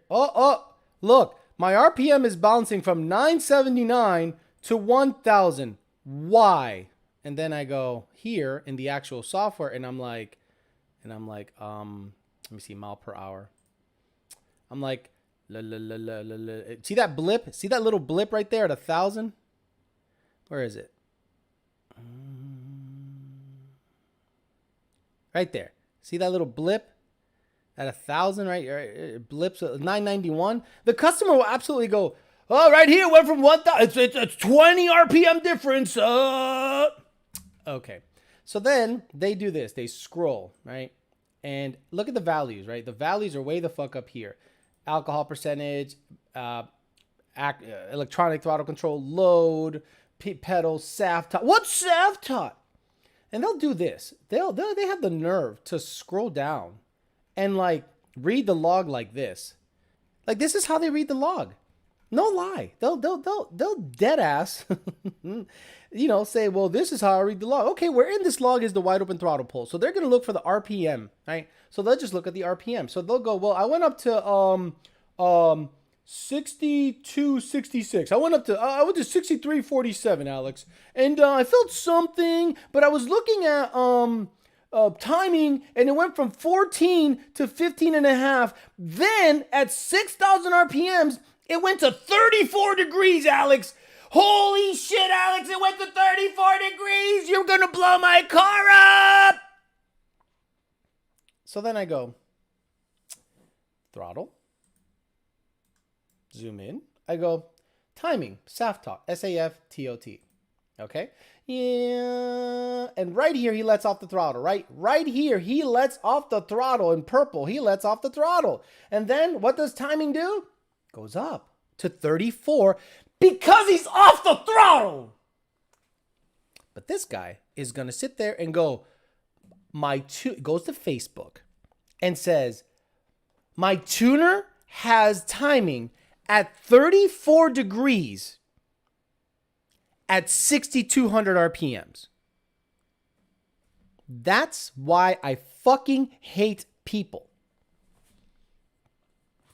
Look, my RPM is bouncing from 979 to 1000. Why? And then I go here in the actual software, and I'm like, let me see, mile per hour. I'm like, see that blip? See that little blip right there at 1,000? Where is it? Right there. See that little blip at 1,000, right? It blips at 991. The customer will absolutely go, oh, right here went from 1,000. It's 20 RPM difference. Okay. So then they do this. They scroll, right? And look at the values, right? The values are way the fuck up here. Alcohol percentage, electronic throttle control, load, pedal, SAF tot. What's SAF tot? And they'll do this. They have the nerve to scroll down and like read the log like this. Like this is how they read the log. No lie. They'll dead ass, say, well, this is how I read the log. Okay, where in this log is the wide open throttle pull? So they're going to look for the RPM, right? So they'll just look at the RPM. So they'll go, well, I went up to 6266. I went to 6347, Alex. And I felt something, but I was looking at timing, and it went from 14 to 15 and a half. Then at 6,000 RPMs, it went to 34 degrees, Alex. Holy shit, Alex, it went to 34 degrees. You're going to blow my car up. So then I go, throttle, zoom in. I go, timing, SAF tot, SAFTOT. Okay? Yeah. And right here, he lets off the throttle, right? Right here, he lets off the throttle. In purple, he lets off the throttle. And then what does timing do? Goes up to 34 because he's off the throttle. But this guy is going to sit there and go, goes to Facebook and says, my tuner has timing at 34 degrees at 6,200 RPMs. That's why I fucking hate people.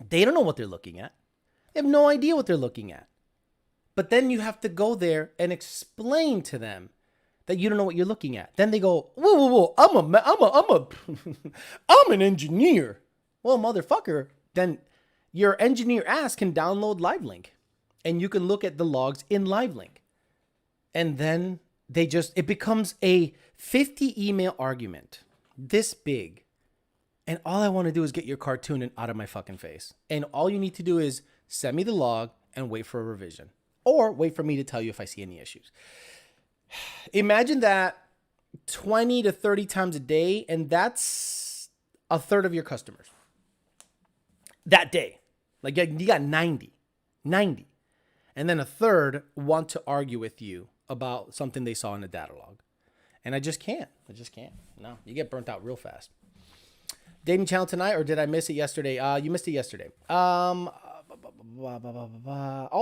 They don't know what they're looking at. They have no idea what they're looking at. But then you have to go there and explain to them that you don't know what you're looking at. Then they go, whoa, I'm an engineer. Well, motherfucker, then your engineer ass can download LiveLink and you can look at the logs in LiveLink. And then it becomes a 50 email argument this big. And all I want to do is get your car tuned out of my fucking face. And all you need to do is send me the log and wait for a revision. Or wait for me to tell you if I see any issues. Imagine that 20 to 30 times a day, and that's a third of your customers. That day. Like you got 90. And then a third want to argue with you about something they saw in the data log. And I just can't. No, you get burnt out real fast. Dating channel tonight, or did I miss it yesterday? You missed it yesterday. All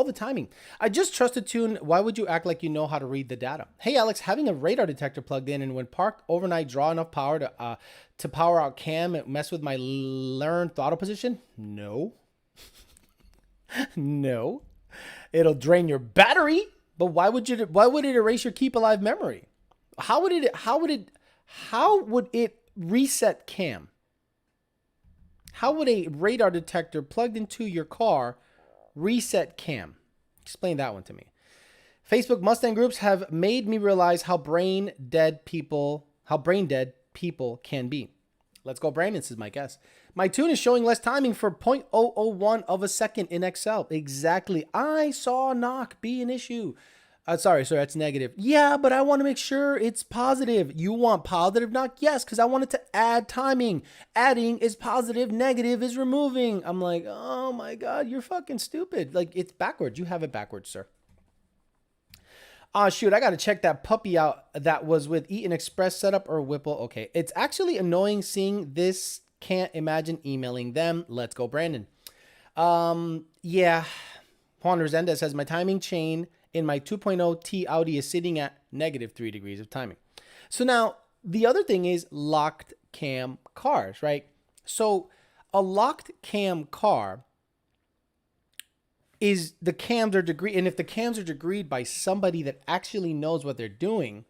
the timing. I just trusted tune. Why would you act like you know how to read the data? Hey, Alex, having a radar detector plugged in and when parked overnight draw enough power to power out cam and mess with my learned throttle position? No. No. It'll drain your battery, but why would it erase your keep alive memory? How would it reset cam? How would a radar detector plugged into your car reset cam? Explain that one to me. Facebook Mustang groups have made me realize how brain dead people can be. Let's go, Brandon, says my guess. My tune is showing less timing for 0.001 of a second in Excel. Exactly. I saw knock be an issue. Sorry, that's negative. Yeah, but I want to make sure it's positive. You want positive knock? Yes, because I wanted to add timing. Adding is positive, negative is removing. I'm like, oh my God, you're fucking stupid. Like, it's backwards. You have it backwards, sir. Oh, shoot, I got to check that puppy out that was with Eaton Express setup or Whipple. Okay, it's actually annoying seeing this. Can't imagine emailing them. Let's go, Brandon. Yeah. Juan Resendez says, my timing chain in my 2.0 T Audi is sitting at -3 degrees of timing. So now, the other thing is locked cam cars, right? So a locked cam car is the cams are degreed, and if the cams are degreed by somebody that actually knows what they're doing,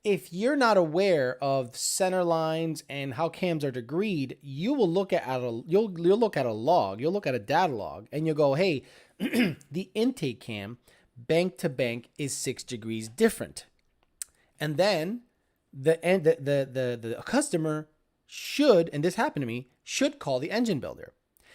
if you're not aware of center lines and how cams are degreed, you will look at you'll look at a log, you'll look at a data log, and you'll go, hey, the intake cam bank to bank is 6 degrees different, and then the customer should, and this happened to me, should call the engine builder.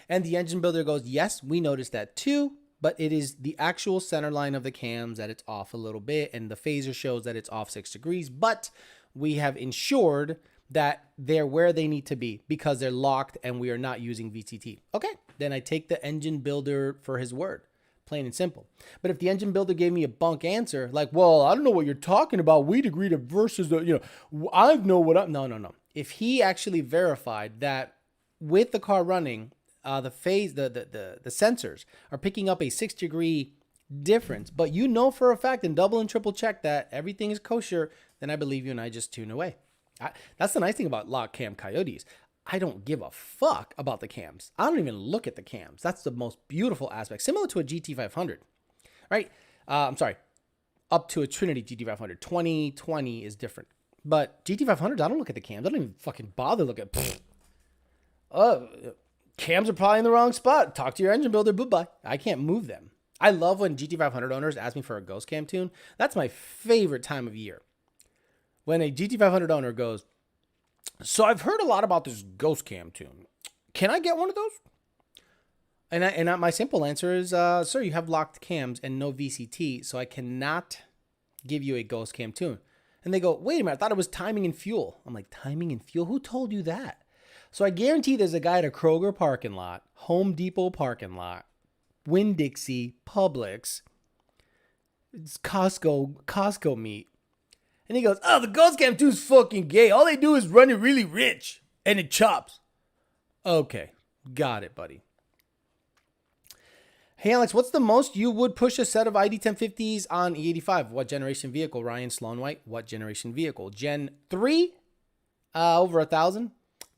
And the engine builder goes, yes, we noticed that too, but it is the actual center line of the cams that it's off a little bit, and the phaser shows that it's off 6 degrees, but we have ensured that they're where they need to be because they're locked and we are not using VCT. Okay, then I take the engine builder for his word, plain and simple. But if the engine builder gave me a bunk answer, like, well, I don't know what you're talking about, we agreed to versus, I know what I'm, no. If he actually verified that with the car running, the sensors are picking up a 6 degree difference, but you know for a fact and double and triple check that everything is kosher, then I believe you and I just tune away. That's the nice thing about lock cam coyotes. I don't give a fuck about the cams. I don't even look at the cams. That's the most beautiful aspect. Similar to a GT500, right? I'm sorry, up to a Trinity GT500. 2020 is different. But GT500s, I don't look at the cams. I don't even fucking bother looking at cams are probably in the wrong spot. Talk to your engine builder. Bye-bye. I can't move them. I love when GT500 owners ask me for a ghost cam tune. That's my favorite time of year. When a GT500 owner goes, so I've heard a lot about this ghost cam tune. Can I get one of those? And my simple answer is, sir, you have locked cams and no VCT, so I cannot give you a ghost cam tune. And they go, wait a minute, I thought it was timing and fuel. I'm like, timing and fuel? Who told you that? So I guarantee there's a guy at a Kroger parking lot, Home Depot parking lot, Winn-Dixie, Publix, Costco meat. And he goes, oh, the Ghost Cam 2 is fucking gay. All they do is run it really rich and it chops. Okay, got it, buddy. Hey, Alex, what's the most you would push a set of ID 1050s on E85? What generation vehicle? Ryan Sloan White, what generation vehicle? Gen 3, over 1,000.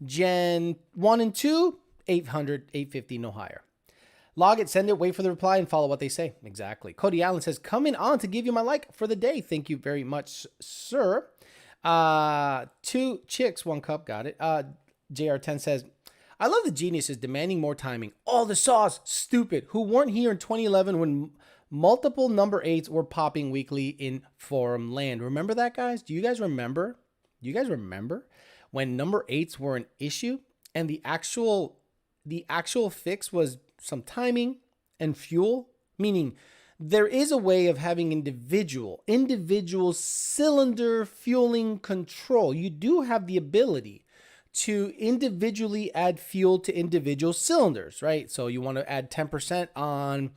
Gen 1 and 2, 800, 850, no higher. Log it, send it, wait for the reply, and follow what they say. Exactly. Cody Allen says, coming on to give you my like for the day. Thank you very much, sir. 2 chicks, 1 cup, got it. JR10 says, I love the geniuses demanding more timing. All the sauce, stupid, who weren't here in 2011 when multiple number 8s were popping weekly in forum land. Remember that, guys? Do you guys remember? When number 8s were an issue and the actual fix was some timing and fuel, meaning there is a way of having individual cylinder fueling control. You do have the ability to individually add fuel to individual cylinders, right? So you want to add 10% on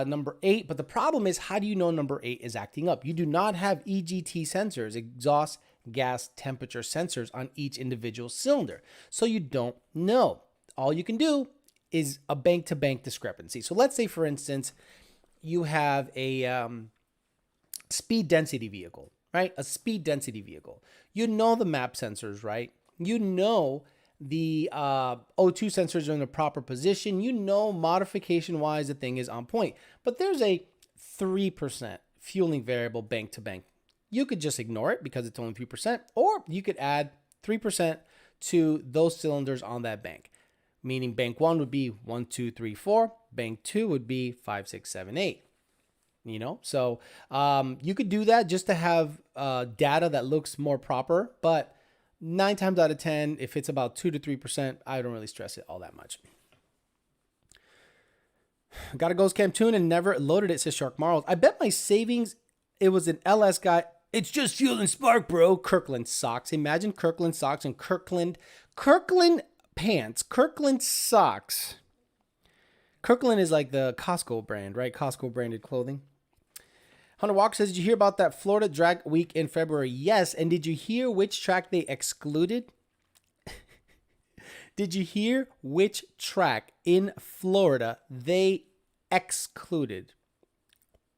number 8, but the problem is, how do you know number 8 is acting up? You do not have EGT sensors, exhaust gas temperature sensors, on each individual cylinder. So you don't know. All you can do is a bank-to-bank discrepancy. So let's say, for instance, you have a speed density vehicle, right? A speed density vehicle. You know the map sensors, right? You know the O2 sensors are in the proper position. You know modification-wise the thing is on point. But there's a 3% fueling variable bank-to-bank. You could just ignore it because it's only 3%, or you could add 3% to those cylinders on that bank. Meaning bank 1 would be 1, 2, 3, 4. Bank 2 would be 5, 6, 7, 8. So you could do that just to have data that looks more proper. But 9 times out of 10, if it's about 2 to 3%, I don't really stress it all that much. Got a Ghost Cam tune and never loaded it, says Shark Marls. I bet my savings, it was an LS guy. It's just fuel and spark, bro. Kirkland socks. Imagine Kirkland socks and Kirkland pants, Kirkland socks. Kirkland is like the Costco brand, right? Costco branded clothing. Hunter Walker says, did you hear about that Florida drag week in February? Yes. And did you hear which track they excluded? Did you hear which track in Florida they excluded?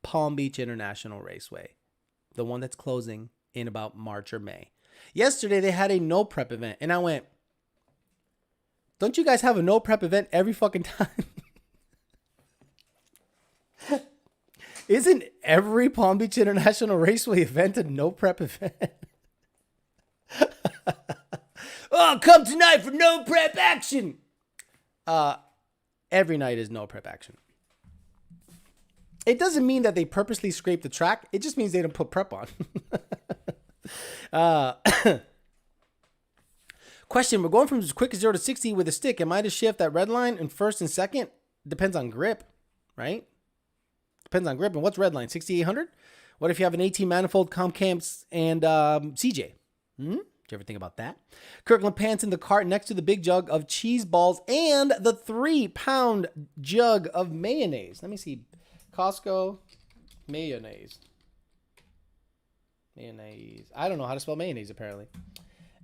Palm Beach International Raceway. The one that's closing in about March or May. Yesterday, they had a no prep event. And I went, don't you guys have a no prep event every fucking time? Isn't every Palm Beach International Raceway event a no prep event? Oh, come tonight for no prep action. Every night is no prep action. It doesn't mean that they purposely scrape the track. It just means they don't put prep on. Question, we're going from as quick as 0 to 60 with a stick. Am I to shift that red line in first and second? Depends on grip, right? Depends on grip. And what's red line? 6800? What if you have an 18 manifold, comp camps, and CJ? Did you ever think about that? Kirkland pants in the cart next to the big jug of cheese balls and the 3-pound jug of mayonnaise. Let me see. Costco mayonnaise. Mayonnaise. I don't know how to spell mayonnaise, apparently.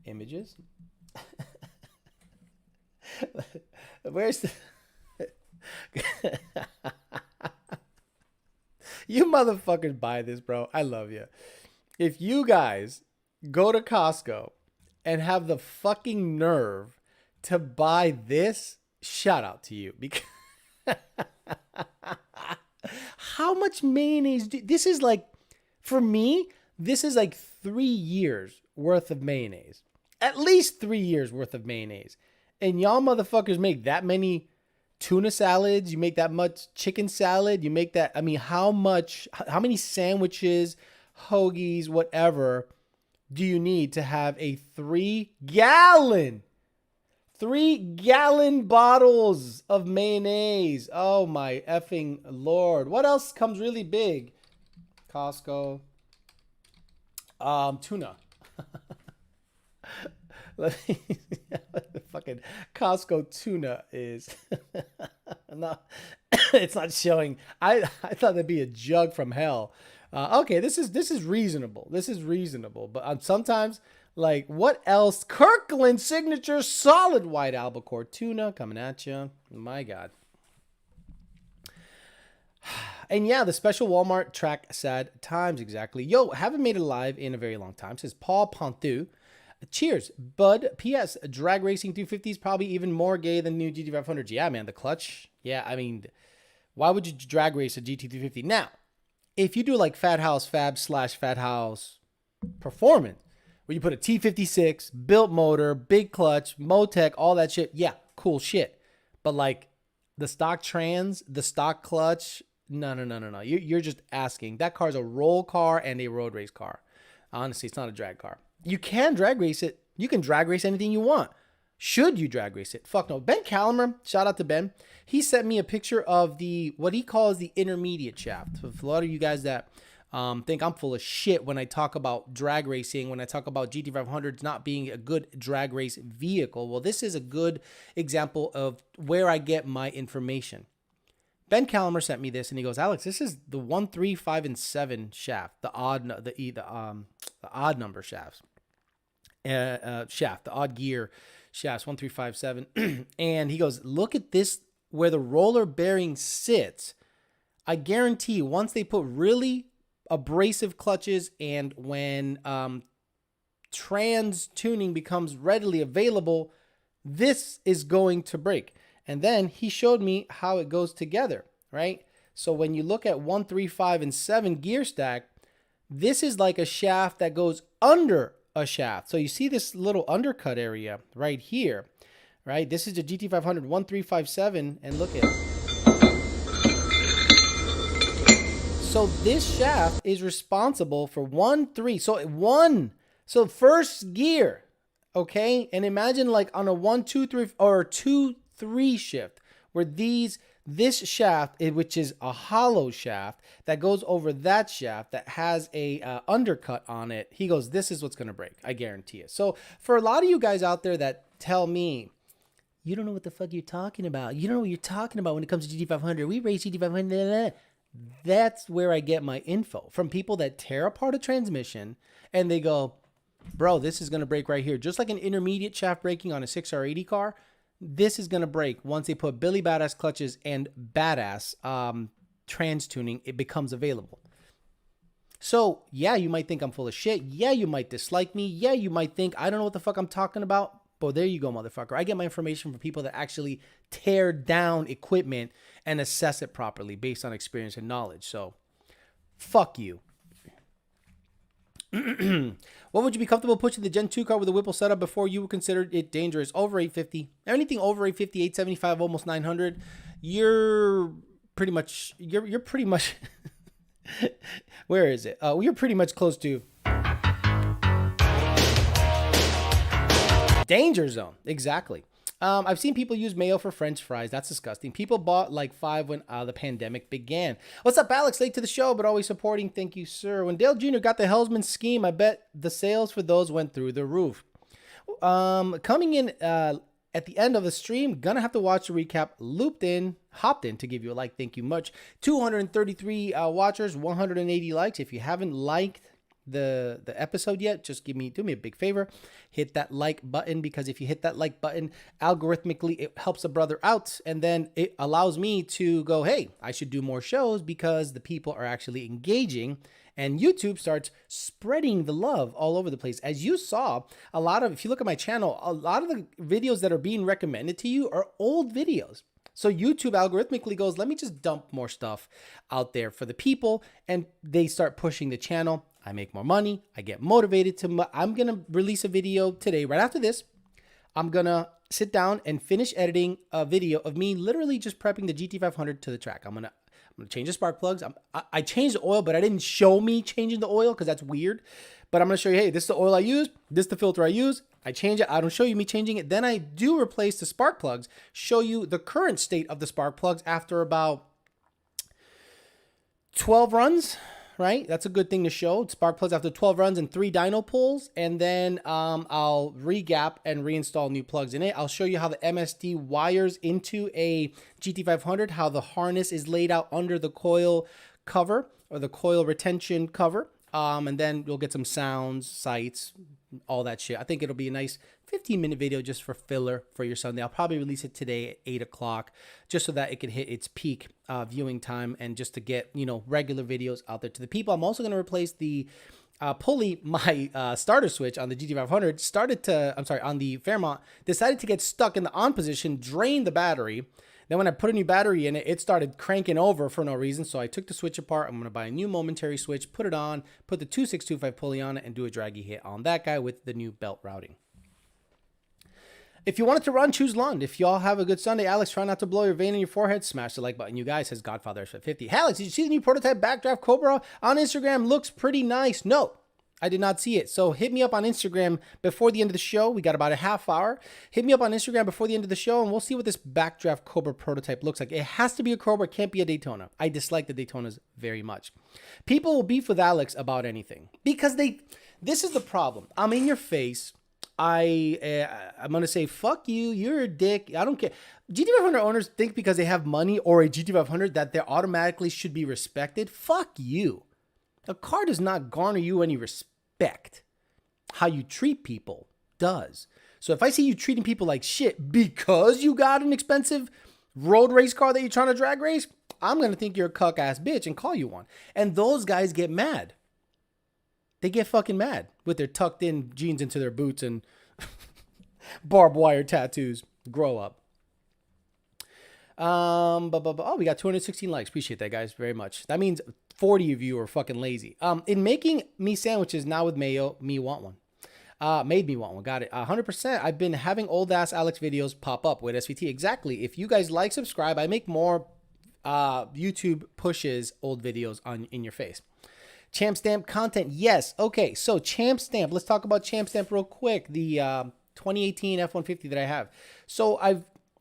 Images. Where's the... You motherfuckers buy this, bro. I love you. If you guys go to Costco and have the fucking nerve to buy this, shout out to you. Because how much mayonnaise this is like, for me, this is like 3 years worth of mayonnaise. At least 3 years worth of mayonnaise. And y'all motherfuckers make that many tuna salads, you make that much chicken salad, you make that, I mean, how many sandwiches, hoagies, whatever do you need to have a 3-gallon bottles of mayonnaise? Oh my effing Lord. What else comes really big? Costco. Tuna. Fucking Costco tuna is no, it's not showing. I thought that'd be a jug from hell. Okay, this is reasonable. This is reasonable, but sometimes, like, what else? Kirkland signature solid white albacore tuna coming at you. My God. And yeah, the special Walmart track sad times, exactly. Yo, haven't made it live in a very long time, says Paul Pontu. Cheers, bud. P.S. Drag racing 250 is probably even more gay than new GT500s. Yeah, man, the clutch. Yeah, I mean, why would you drag race a GT250? Now, if you do like Fat House Fab / Fat House Performance, where you put a T56, built motor, big clutch, Motec, all that shit, yeah, cool shit. But like the stock trans, the stock clutch, no. You're just asking. That car's a roll car and a road race car. Honestly, it's not a drag car. You can drag race it. You can drag race anything you want. Should you drag race it? Fuck no. Ben Calamer, shout out to Ben. He sent me a picture of what he calls the intermediate shaft. So for a lot of you guys that think I'm full of shit when I talk about drag racing, when I talk about GT500s not being a good drag race vehicle, well, this is a good example of where I get my information. Ben Calamer sent me this, and he goes, Alex, this is the 1, 3, 5, and 7 shaft, the odd number shafts. The odd gear shafts, 1, 3, 5, 7. And he goes, look at this, where the roller bearing sits. I guarantee once they put really abrasive clutches and when trans tuning becomes readily available, this is going to break. And then he showed me how it goes together, right? So when you look at 1, 3, 5, and 7 gear stack, this is like a shaft that goes under a shaft. So you see this little undercut area right here, right? This is the GT500 1357, and look at it. So this shaft is responsible for 1, 3. So first gear, okay? And imagine like on a 1, 2, 3 or 2, 3 shift where this shaft, which is a hollow shaft that goes over that shaft that has a undercut on it, he goes, this is what's going to break. I guarantee it. So for a lot of you guys out there that tell me, you don't know what the fuck you're talking about. You don't know what you're talking about when it comes to GT500. We race GT500. That's where I get my info from people that tear apart a transmission and they go, bro, this is going to break right here. Just like an intermediate shaft braking on a 6R80 car, this is going to break once they put Billy Badass clutches and badass trans tuning, it becomes available. So, yeah, you might think I'm full of shit. Yeah, you might dislike me. Yeah, you might think I don't know what the fuck I'm talking about. But there you go, motherfucker. I get my information from people that actually tear down equipment and assess it properly based on experience and knowledge. So, fuck you. What would you be comfortable pushing the Gen 2 car with a Whipple setup before you would consider it dangerous? Over 850. Anything over 850, 875, almost 900, you're pretty much, you're pretty much, where is it? You're pretty much close to danger zone. Exactly. I've seen people use mayo for French fries. That's disgusting. People bought like 5 when the pandemic began. What's up, Alex? Late to the show, but always supporting. Thank you, sir. When Dale Jr. got the Hellsman scheme, I bet the sales for those went through the roof. Coming in at the end of the stream, gonna have to watch the recap. Hopped in to give you a like. Thank you much. 233 watchers, 180 likes. If you haven't liked the episode yet, just do me a big favor, hit that like button, because if you hit that like button, algorithmically it helps a brother out, and then it allows me to go, hey, I should do more shows because the people are actually engaging, and YouTube starts spreading the love all over the place. As you saw, if you look at my channel, a lot of the videos that are being recommended to you are old videos. So YouTube algorithmically goes, let me just dump more stuff out there for the people, and they start pushing the channel. I make more money. I get motivated I'm going to release a video today. Right after this, I'm going to sit down and finish editing a video of me literally just prepping the GT500 to the track. I'm going to change the spark plugs. I changed the oil, but I didn't show me changing the oil because that's weird. But I'm going to show you, hey, this is the oil I use. This is the filter I use. I change it. I don't show you me changing it. Then I do replace the spark plugs, show you the current state of the spark plugs after about 12 runs, right? That's a good thing to show. Spark plugs after 12 runs and 3 dyno pulls. And then I'll re-gap and reinstall new plugs in it. I'll show you how the MSD wires into a GT500, how the harness is laid out under the coil cover or the coil retention cover. And then you'll get some sounds, sights, all that shit. I think it'll be a nice 15-minute video just for filler for your Sunday. I'll probably release it today at 8 o'clock just so that it can hit its peak viewing time and just to get, regular videos out there to the people. I'm also going to replace the pulley. My starter switch on the GT500 on the Fairmont, decided to get stuck in the on position, drained the battery. Then when I put a new battery in it, it started cranking over for no reason. So I took the switch apart. I'm going to buy a new momentary switch, put it on, put the 2625 pulley on it, and do a draggy hit on that guy with the new belt routing. If you wanted to run, choose Lund. If y'all have a good Sunday, Alex, try not to blow your vein in your forehead. Smash the like button. You guys, says Godfather 50. Alex, did you see the new prototype backdraft Cobra on Instagram? Looks pretty nice. No, I did not see it. So hit me up on Instagram before the end of the show. We got about a half hour. Hit me up on Instagram before the end of the show, and we'll see what this backdraft Cobra prototype looks like. It has to be a Cobra. It can't be a Daytona. I dislike the Daytonas very much. People will beef with Alex about anything because this is the problem. I'm in your face. I'm going to say, fuck you. You're a dick. I don't care. GT500 owners think because they have money or a GT500 that they automatically should be respected. Fuck you. A car does not garner you any respect. How you treat people does. So if I see you treating people like shit because you got an expensive road race car that you're trying to drag race, I'm going to think you're a cuck ass bitch and call you one. And those guys get mad. They get fucking mad with their tucked in jeans into their boots and barbed wire tattoos. Grow up. Oh, we got 216 likes. Appreciate that, guys, very much. That means 40 of you are fucking lazy. In making me sandwiches now with mayo, me want one. Made me want one. Got it. 100%. I've been having old ass Alex videos pop up with SVT. Exactly. If you guys like, subscribe. I make more YouTube pushes old videos in your face. Champ Stamp content. Yes. Okay. So Champ Stamp. Let's talk about Champ Stamp real quick. The 2018 F-150 that I have. So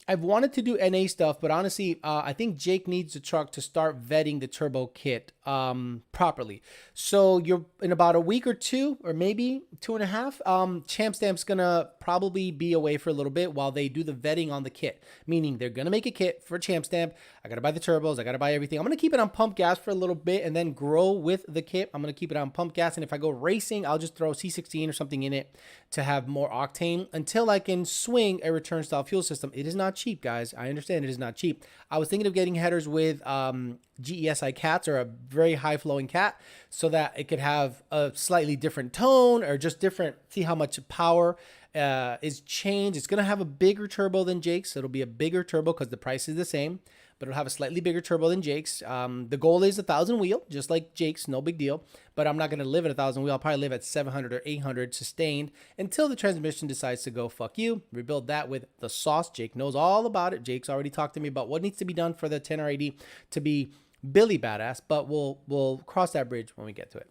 I've wanted to do NA stuff, but honestly, I think Jake needs the truck to start vetting the turbo kit properly. So you're in about a week or two, or maybe 2.5. Champ Stamp's gonna probably be away for a little bit while they do the vetting on the kit. Meaning they're gonna make a kit for Champ Stamp. I gotta buy the turbos. I gotta buy everything. I'm gonna keep it on pump gas for a little bit and then grow with the kit. I'm gonna keep it on pump gas, and if I go racing, I'll just throw C16 or something in it to have more octane until I can swing a return style fuel system. It is not cheap, guys. I understand it is not cheap. I was thinking of getting headers with GESI cats, or a very high flowing cat, so that it could have a slightly different tone, or just different, see how much power is changed. It's going to have a bigger turbo than Jake's. So it'll be a bigger turbo because the price is the same, but it'll have a slightly bigger turbo than Jake's. The goal is 1,000 wheel, just like Jake's, no big deal. But I'm not going to live at 1,000 wheel. I'll probably live at 700 or 800 sustained until the transmission decides to go fuck you. Rebuild that with the sauce. Jake knows all about it. Jake's already talked to me about what needs to be done for the 10R80 to be Billy badass, but we'll cross that bridge when we get to it.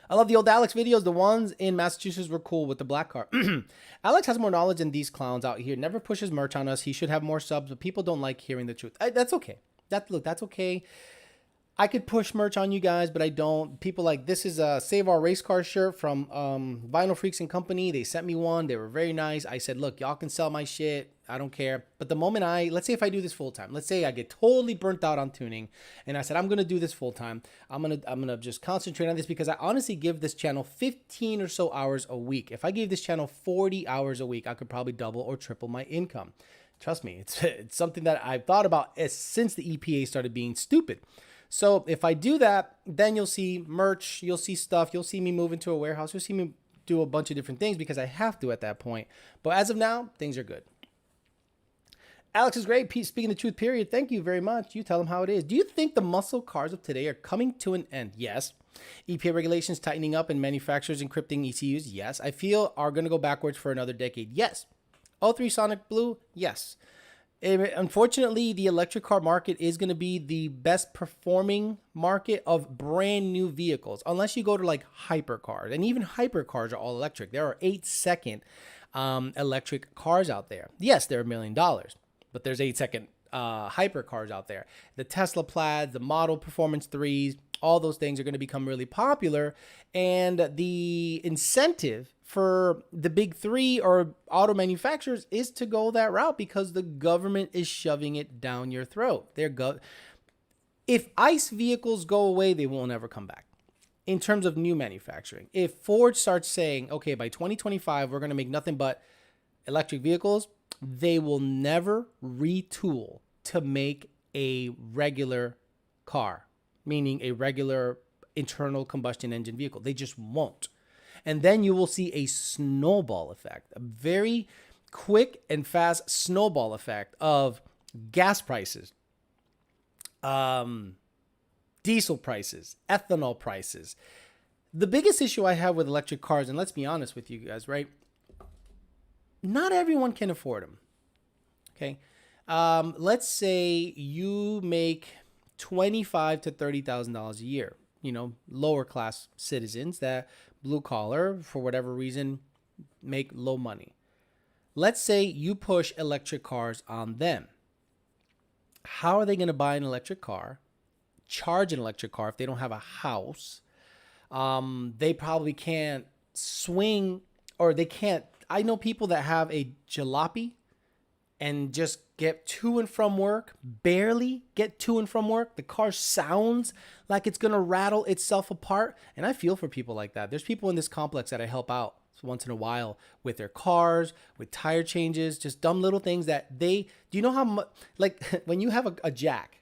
I love the old Alex videos. The ones in Massachusetts were cool with the black car. Alex has more knowledge than these clowns out here. Never pushes merch on us. He should have more subs, but people don't like hearing the truth. That's okay. That's okay. I could push merch on you guys, but I don't. People like, this is a Save Our Race Car shirt from Vinyl Freaks and Company. They sent me one. They were very nice. I said, look, y'all can sell my shit. I don't care. But the moment let's say if I do this full time, let's say I get totally burnt out on tuning, and I said, I'm going to do this full time. I'm going to just concentrate on this, because I honestly give this channel 15 or so hours a week. If I gave this channel 40 hours a week, I could probably double or triple my income. Trust me, it's something that I've thought about since the EPA started being stupid. So if I do that, then you'll see merch, you'll see stuff, you'll see me move into a warehouse, you'll see me do a bunch of different things, because I have to at that point. But as of now, things are good. Alex is great. Speaking the truth, period. Thank you very much. You tell them how it is. Do you think the muscle cars of today are coming to an end? Yes. EPA regulations tightening up and manufacturers encrypting ECUs? Yes. I feel are going to go backwards for another decade? Yes. O3 Sonic Blue? Yes. Unfortunately, the electric car market is going to be the best performing market of brand new vehicles, unless you go to like hypercars. And even hypercars are all electric. There are 8-second electric cars out there. Yes, they're $1 million, but there's 8-second hypercars out there. The Tesla Plaids, the Model Performance 3s, all those things are going to become really popular. And the incentive for the big three or auto manufacturers is to go that route, because the government is shoving it down your throat. If ICE vehicles go away, they will never come back. In terms of new manufacturing, if Ford starts saying, okay, by 2025, we're going to make nothing but electric vehicles, they will never retool to make a regular car, meaning a regular internal combustion engine vehicle. They just won't. And then you will see a snowball effect, a very quick and fast snowball effect of gas prices, diesel prices, ethanol prices. The biggest issue I have with electric cars, and let's be honest with you guys, right? Not everyone can afford them. Okay. Let's say you make $25,000 to $30,000 a year. You know, lower class citizens that blue collar, for whatever reason, make low money. Let's say you push electric cars on them. How are they going to buy an electric car, charge an electric car if they don't have a house? They probably can't swing, or they can't. I know people that have a jalopy and just get to and from work, barely get to and from work. The car sounds like it's going to rattle itself apart. And I feel for people like that. There's people in this complex that I help out once in a while with their cars, with tire changes, just dumb little things that do you know how much, like when you have a jack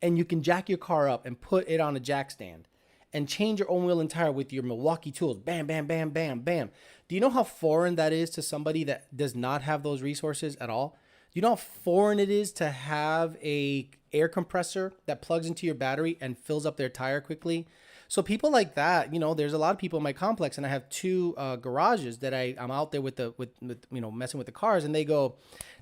and you can jack your car up and put it on a jack stand and change your own wheel and tire with your Milwaukee tools, bam, bam, bam, bam, bam. Do you know how foreign that is to somebody that does not have those resources at all? You know how foreign it is to have a air compressor that plugs into your battery and fills up their tire quickly? So people like that, you know, there's a lot of people in my complex, and I have two garages that I'm out there with you know, messing with the cars, and they go,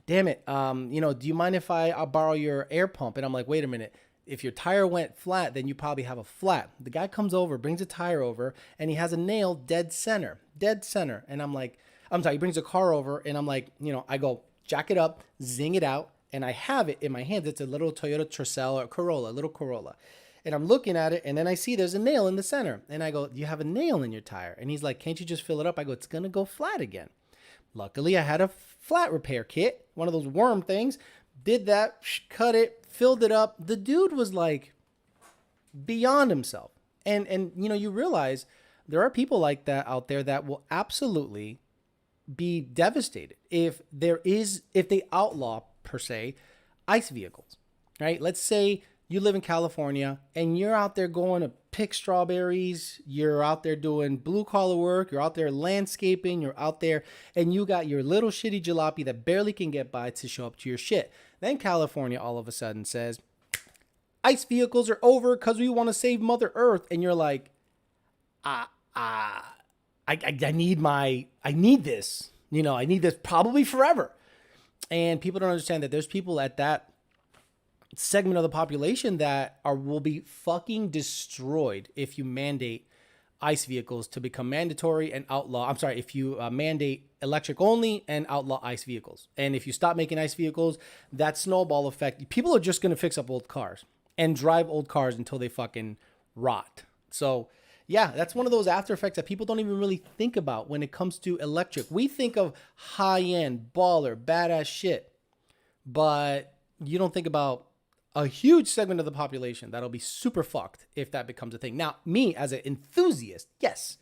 damn it, you know, do you mind if I'll borrow your air pump? And I'm like, wait a minute. If your tire went flat, then you probably have a flat. The guy comes over, brings a tire over, and he has a nail dead center. And I'm like, I'm sorry, he brings a car over, and I'm like, you know, I go, jack it up, zing it out, and I have it in my hands. It's a little Toyota Tercel or Corolla, little Corolla. And I'm looking at it, and then I see there's a nail in the center. And I go, you have a nail in your tire. And he's like, can't you just fill it up? I go, it's going to go flat again. Luckily, I had a flat repair kit, one of those worm things. Did that, cut it, filled it up. The dude was like beyond himself. And you know, you realize there are people like that out there that will absolutely be devastated if they outlaw, per se, ICE vehicles, right? Let's say you live in California and you're out there going to pick strawberries, you're out there doing blue collar work, you're out there landscaping, you're out there and you got your little shitty jalopy that barely can get by to show up to your shit. Then California all of a sudden says, ICE vehicles are over because we want to save Mother Earth. And you're like, I need this, you know, I need this probably forever. And people don't understand that there's people at that segment of the population that will be fucking destroyed if you mandate ICE vehicles to become mandatory and outlaw. I'm sorry, if you mandate electric only and outlaw ICE vehicles. And if you stop making ICE vehicles, that snowball effect, people are just going to fix up old cars and drive old cars until they fucking rot. So yeah, that's one of those after effects that people don't even really think about when it comes to electric. We think of high-end, baller, badass shit, but you don't think about a huge segment of the population that'll be super fucked if that becomes a thing. Now, me as an enthusiast, yes,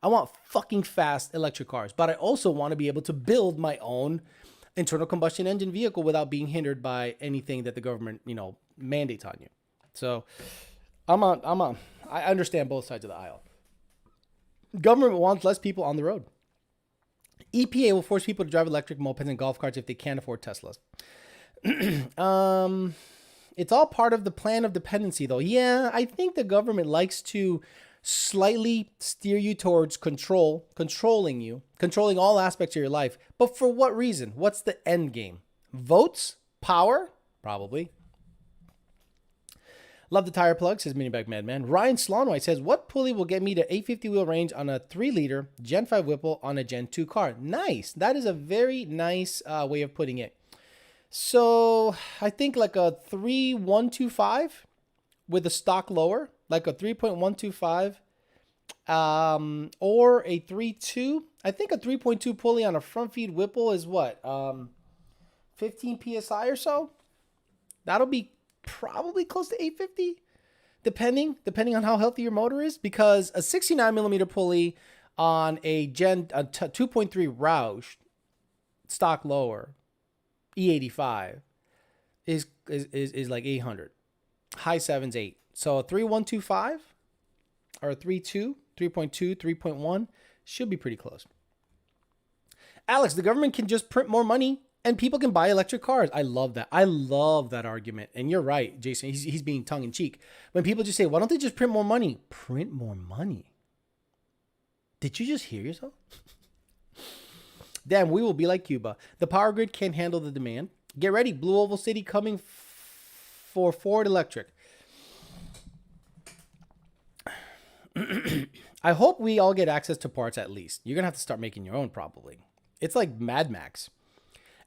I want fucking fast electric cars, but I also want to be able to build my own internal combustion engine vehicle without being hindered by anything that the government, you know, mandates on you. So I understand both sides of the aisle. Government wants less people on the road. EPA will force people to drive electric mopeds and golf carts if they can't afford Teslas. It's all part of the plan of dependency, though. Yeah, I think the government likes to slightly steer you towards controlling you, controlling all aspects of your life. But for what reason? What's the end game? Votes? Power? Probably. Love the tire plug, says Minibag Madman. Ryan Slonwhite says, what pulley will get me to 850 wheel range on a 3-liter Gen 5 Whipple on a Gen 2 car? Nice. That is a very nice way of putting it. So I think like a 3.125 with a stock lower, like a 3.125 or a 3.2. I think a 3.2 pulley on a front feed Whipple is what? 15 PSI or so? That'll be probably close to 850, depending on how healthy your motor is, because a 69 millimeter pulley on a 2.3 Roush stock lower E85 is like 800, high 7s, 8. So a 3.125 or a 3.2, 3.2, 3.1 should be pretty close. Alex, the government can just print more money and people can buy electric cars. I love that. I love that argument. And you're right, Jason. He's being tongue in cheek. When people just say, why don't they just print more money? Print more money. Did you just hear yourself? Damn, we will be like Cuba. The power grid can't handle the demand. Get ready. Blue Oval City coming for Ford Electric. I hope we all get access to parts at least. You're going to have to start making your own probably. It's like Mad Max.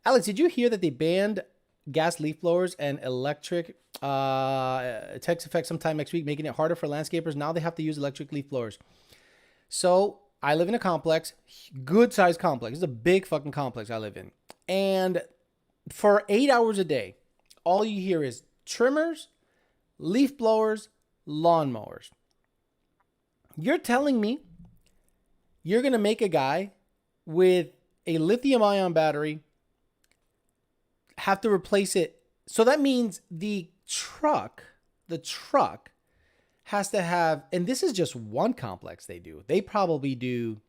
Alex, did you hear that they banned gas leaf blowers and electric takes effect sometime next week, making it harder for landscapers? Now they have to use electric leaf blowers. So I live in a complex, good sized complex. It's a big fucking complex I live in. And for 8 hours a day, all you hear is trimmers, leaf blowers, lawnmowers. You're telling me you're going to make a guy with a lithium ion battery have to replace it. So that means the truck has to have, and this is just one complex they do. They probably do,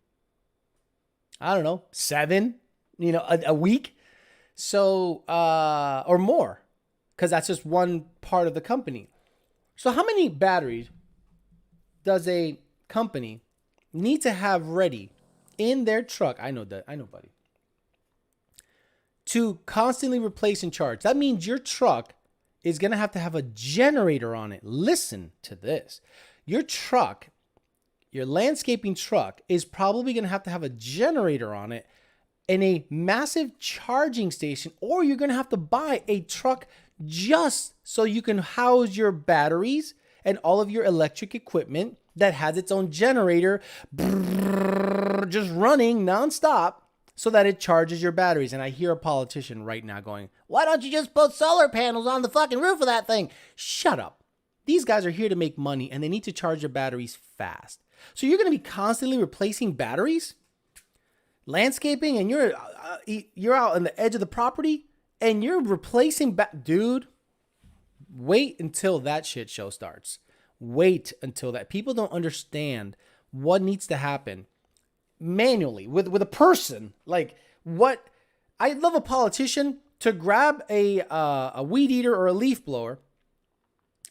I don't know, 7, a week. So, or more, because that's just one part of the company. So how many batteries does a company need to have ready in their truck? I know, buddy. To constantly replace and charge. That means your truck is going to have a generator on it. Listen to this. Your truck, your landscaping truck, is probably going to have a generator on it and a massive charging station, or you're going to have to buy a truck just so you can house your batteries and all of your electric equipment that has its own generator just running nonstop so that it charges your batteries. And I hear a politician right now going, why don't you just put solar panels on the fucking roof of that thing? Shut up. These guys are here to make money and they need to charge their batteries fast. So you're going to be constantly replacing batteries, landscaping, and you're out on the edge of the property and you're replacing dude. Wait until that shit show starts. Wait until that. People don't understand what needs to happen manually with a person. Like what? I love a politician to grab a weed eater or a leaf blower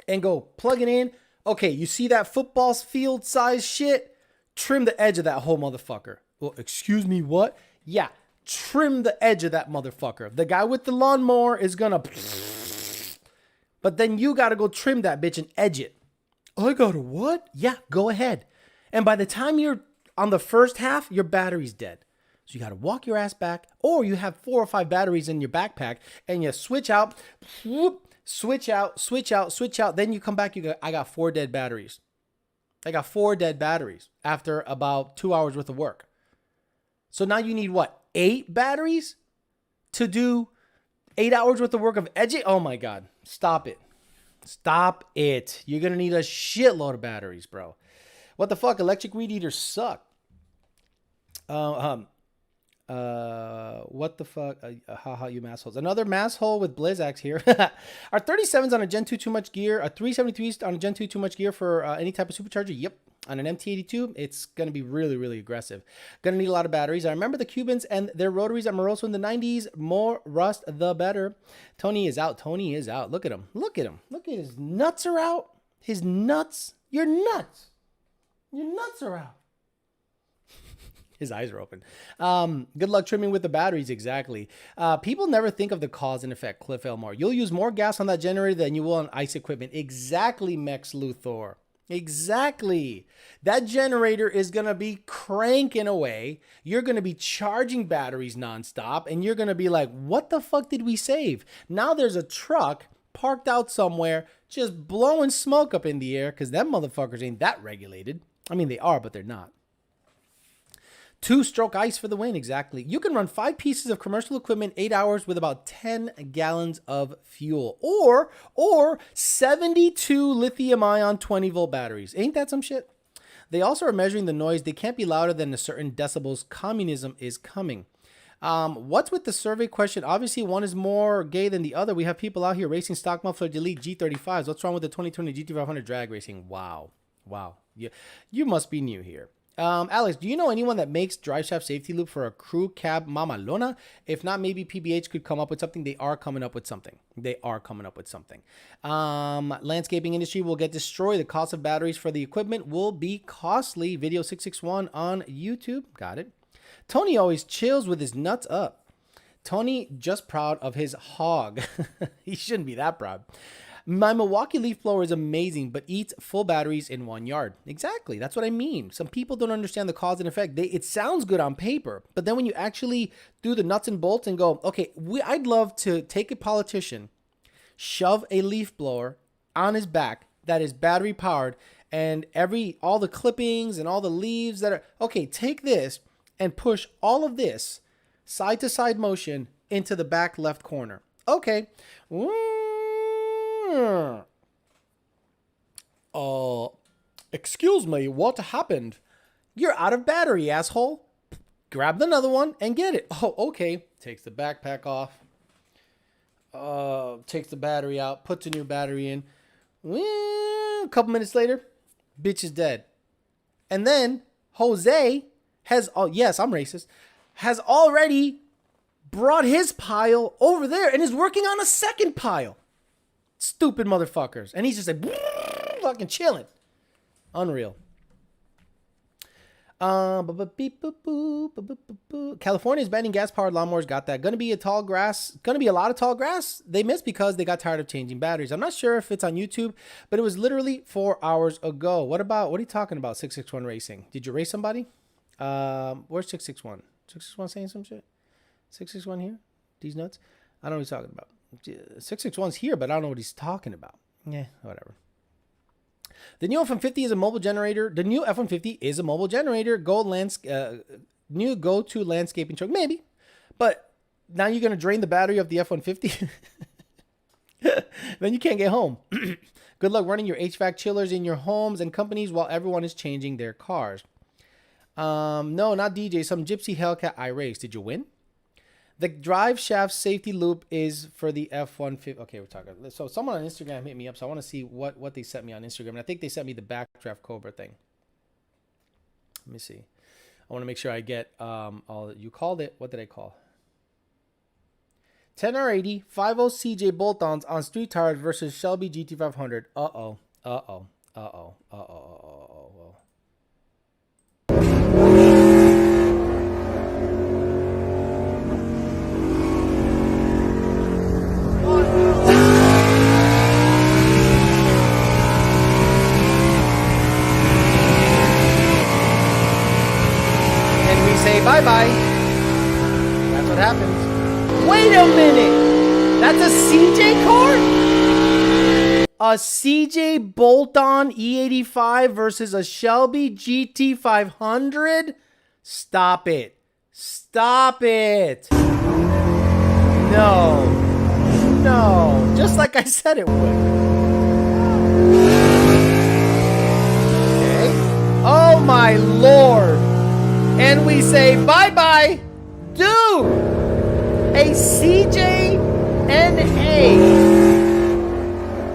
and go plug it in. Okay, you see that football field size shit? Trim the edge of that whole motherfucker. Well, excuse me, what? Yeah, trim the edge of that motherfucker. The guy with the lawnmower is gonna... But then you got to go trim that bitch and edge it. I got to what? Yeah, go ahead. And by the time you're on the first half, your battery's dead. So you got to walk your ass back, or you have 4 or 5 batteries in your backpack and you switch out, switch out. Then you come back, you go, I got 4 dead batteries. I got 4 dead batteries after about 2 hours worth of work. So now you need what? 8 batteries to do 8 hours worth of work of edging? Oh my God. Stop it. Stop it. You're going to need a shitload of batteries, bro. What the fuck? Electric weed eaters suck. What the fuck? Haha, you massholes. Another masshole with Blizzax here. Are 37s on a Gen 2 too much gear? Are 373s on a Gen 2 too much gear for any type of supercharger? Yep. On an MT82, it's going to be really, really aggressive. Going to need a lot of batteries. I remember the Cubans and their rotaries at Moroso in the 90s. More rust, the better. Tony is out. Tony is out. Look at him. Look at him. Look at his nuts are out. His nuts. Your nuts. Your nuts are out. His eyes are open. Good luck trimming with the batteries. Exactly. People never think of the cause and effect. Cliff Elmore. You'll use more gas on that generator than you will on ICE equipment. Exactly, Mex Luthor. Exactly. That generator is going to be cranking away. You're going to be charging batteries nonstop. And you're going to be like, what the fuck did we save? Now there's a truck parked out somewhere just blowing smoke up in the air because them motherfuckers ain't that regulated. I mean, they are, but they're not. 2-stroke ICE for the win. Exactly. You can run 5 pieces of commercial equipment 8 hours with about 10 gallons of fuel or 72 lithium ion 20-volt batteries. Ain't that some shit? They also are measuring the noise. They can't be louder than a certain decibels. Communism is coming. What's with the survey question? Obviously, one is more gay than the other. We have people out here racing stock muffler delete G35s. What's wrong with the 2020 GT500 drag racing? Wow. You must be new here. Alex, do you know anyone that makes drive shaft safety loop for a crew cab mamalona? If not, maybe PBH could come up with something. They are coming up with something. Landscaping industry will get destroyed. The cost of batteries for the equipment will be costly. Video 661 on YouTube. Got it. Tony always chills with his nuts up. Tony just proud of his hog. He shouldn't be that proud. My Milwaukee leaf blower is amazing, but eats full batteries in 1 yard. Exactly. That's what I mean. Some people don't understand the cause and effect. It sounds good on paper, but then when you actually do the nuts and bolts and go, okay, I'd love to take a politician, shove a leaf blower on his back that is battery powered, and all the clippings and all the leaves that are, okay, take this and push all of this side to side motion into the back left corner. Okay. Excuse me, what happened? You're out of battery, asshole. Grab another one and get it. Oh, okay. Takes the backpack off. Takes the battery out, puts a new battery in. A couple minutes later, bitch is dead. And then Jose has, yes, I'm racist, has already brought his pile over there and is working on a second pile. Stupid motherfuckers. And he's just like, fucking chilling. Unreal. California is banning gas-powered lawnmowers. Got that. Gonna be a lot of tall grass. They missed because they got tired of changing batteries. I'm not sure if it's on YouTube, but it was literally 4 hours ago. What are you talking about, 661 Racing? Did you race somebody? Where's 661? 661 saying some shit? 661 here? These nuts? I don't know what he's talking about. 661's here, but I don't know what he's talking about. Yeah, whatever. The new F-150 is a mobile generator. The new F-150 is a mobile generator. New go-to landscaping truck. Maybe. But now you're going to drain the battery of the F-150? Then you can't get home. Good luck running your HVAC chillers in your homes and companies while everyone is changing their cars. No, not DJ. Some gypsy Hellcat I raced. Did you win? The drive shaft safety loop is for the F-150. Okay, we're talking. So someone on Instagram hit me up, so I want to see what they sent me on Instagram. And I think they sent me the backdraft Cobra thing. Let me see. I want to make sure I get all. You called it. What did I call? 10R80 50 CJ bolt-ons on street tires versus Shelby GT500. Uh-oh. Uh-oh. Uh-oh. Uh-oh. Uh-oh. And we say bye-bye. That's what happens. Wait a minute! That's a CJ car? A CJ bolt-on E85 versus a Shelby GT500? Stop it. Stop it. No. No. Just like I said it would. Okay. Oh my Lord. And we say bye-bye. Dude! A CJ NA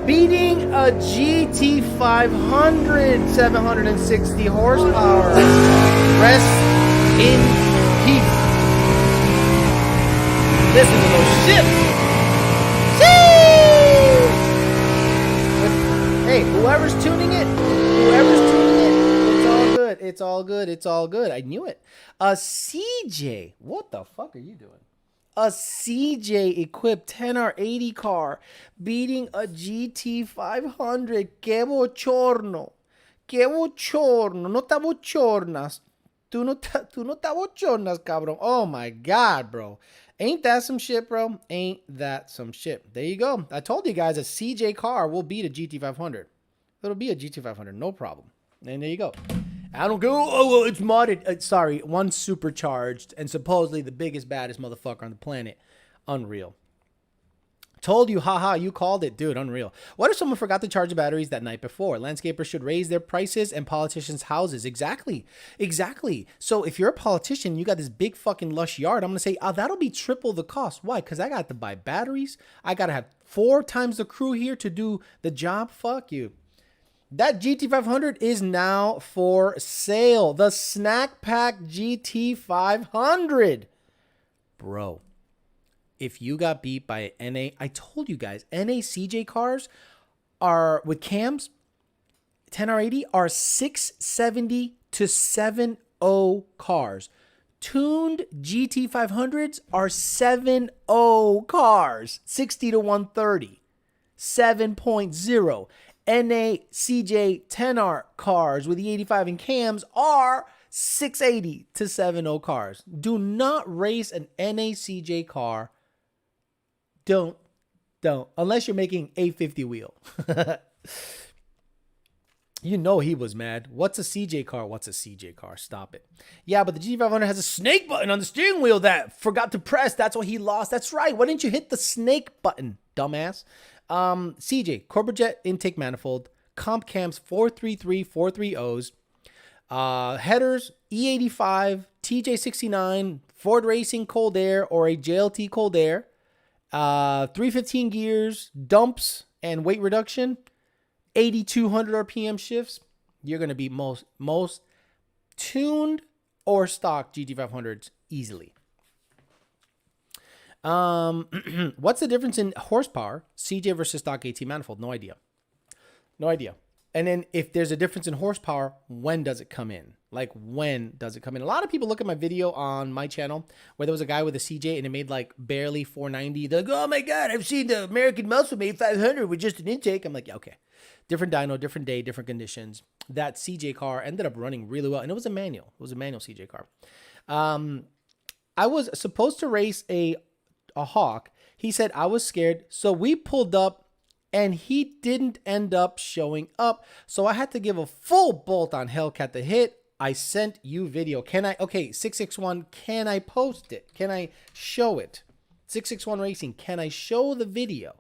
beating a GT500 760 horsepower. Rest in peace. Listen to those ships. Hey, whoever's tuning it, it's all good. It's all good. It's all good. I knew it. A CJ. What the fuck are you doing? A CJ equipped 10R80 car beating a GT500. Que bochorno. Que bochorno. No te bochornas. Tú no te bochornas, cabrón. Oh my God, bro. Ain't that some shit, bro? Ain't that some shit? There you go. I told you guys a CJ car will beat a GT500. It'll be a GT500. No problem. And there you go. I don't go, oh, well, it's modded. Sorry, one supercharged and supposedly the biggest, baddest motherfucker on the planet. Unreal. Told you, haha, you called it. Dude, unreal. What if someone forgot to charge the batteries that night before? Landscapers should raise their prices and politicians' houses. Exactly. Exactly. So if you're a politician, you got this big fucking lush yard, I'm going to say, oh, that'll be triple the cost. Why? Because I got to buy batteries. I got to have 4 times the crew here to do the job. Fuck you. That GT500 is now for sale. The Snack Pack GT500. Bro, if you got beat by an NA, I told you guys, NA CJ cars are, with cams, 10R80 are 670 to 7.0 cars. Tuned GT500s are 7.0 cars. 60 to 130. 7.0. NA CJ 10R cars with the 85 and cams are 680 to 7.0 cars. Do not race an NA CJ car. Don't. Unless you're making a 50 wheel. You know he was mad. What's a CJ car? What's a CJ car? Stop it. Yeah, but the GT500 has a snake button on the steering wheel that forgot to press. That's why he lost. That's right. Why didn't you hit the snake button, dumbass? CJ, Corporate Jet intake manifold, comp cams 433, 430s, headers, E85, TJ69, Ford Racing Cold Air or a JLT Cold Air, 315 gears, dumps and weight reduction, 8,200 RPM shifts. You're going to be most tuned or stock GT500s easily. What's the difference in horsepower, CJ versus stock AT manifold? No idea. And then if there's a difference in horsepower, when does it come in? Like, when does it come in? A lot of people look at my video on my channel where there was a guy with a CJ and it made like barely 490. They're like, oh my God, I've seen the American Muscle made 500 with just an intake. I'm like, yeah, okay. Different dyno, different day, different conditions. That CJ car ended up running really well. And it was a manual. It was a manual CJ car. I was supposed to race a Hawk. He said I was scared, so we pulled up, and he didn't end up showing up. So I had to give a full bolt on Hellcat to hit. I sent you video. Can I? Okay, 661. Can I post it? Can I show it? 661 Racing. Can I show the video?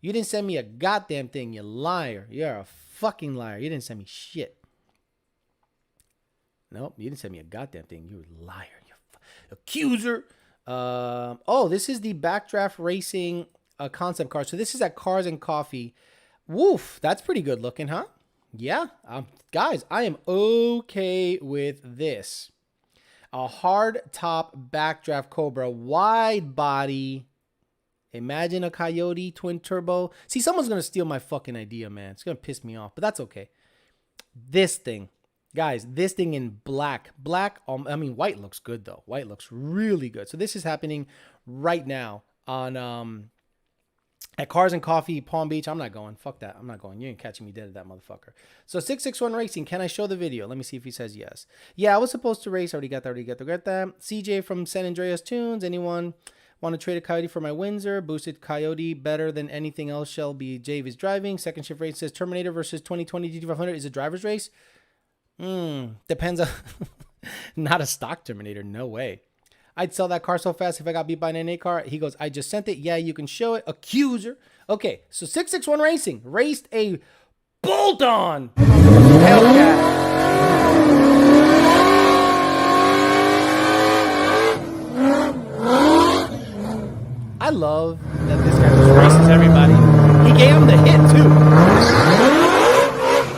You didn't send me a goddamn thing, you liar. You're a fucking liar. You didn't send me shit. Nope, you didn't send me a goddamn thing. You're a liar. You accuser. Oh, this is the Backdraft Racing concept car. So this is at Cars and Coffee. Woof, that's pretty good looking, huh? Yeah, guys, I am okay with this. A hard top Backdraft Cobra, wide body. Imagine a Coyote twin turbo. See, someone's going to steal my fucking idea, man. It's going to piss me off, but that's okay. This thing, guys, this thing in black. Black, I mean, white looks good, though. White looks really good. So this is happening right now on at Cars and Coffee, Palm Beach. I'm not going. Fuck that. I'm not going. You ain't catching me dead at that motherfucker. So 661 Racing, can I show the video? Let me see if he says yes. Yeah, I was supposed to race. Already got that. CJ from San Andreas Tunes. Anyone want to trade a Coyote for my Windsor? Boosted Coyote, better than anything else. Shelby Jave is driving. Second shift race says Terminator versus 2020 GT500 is a driver's race. Depends on... Not a stock Terminator. No way. I'd sell that car so fast if I got beat by an NA car. He goes, I just sent it. Yeah, you can show it. Accuser. Okay, so 661 Racing raced a bolt-on Hellcat. I love that this guy just races everybody. He gave him the hit, too.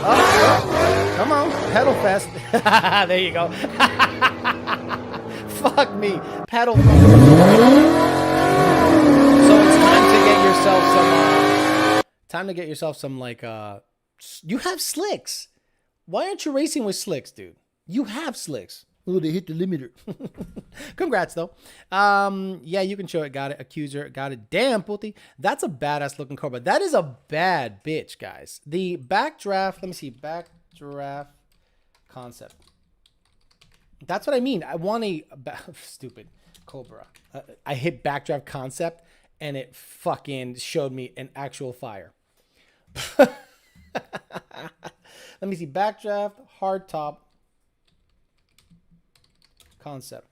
Oh, come on, pedal fast. There you go. Fuck me. Pedal. So it's time to get yourself some like you have slicks. Why aren't you racing with slicks, dude? You have slicks. Oh, they hit the limiter. Congrats though. Yeah, you can show it. Got it. Accuser. Got it. Damn, Putti. That's a badass looking car, but that is a bad bitch, guys. The backdraft, let me see, backdraft concept. That's what I mean. I want a stupid Cobra. I hit backdraft concept and it fucking showed me an actual fire. Let me see. Backdraft, hard top concept.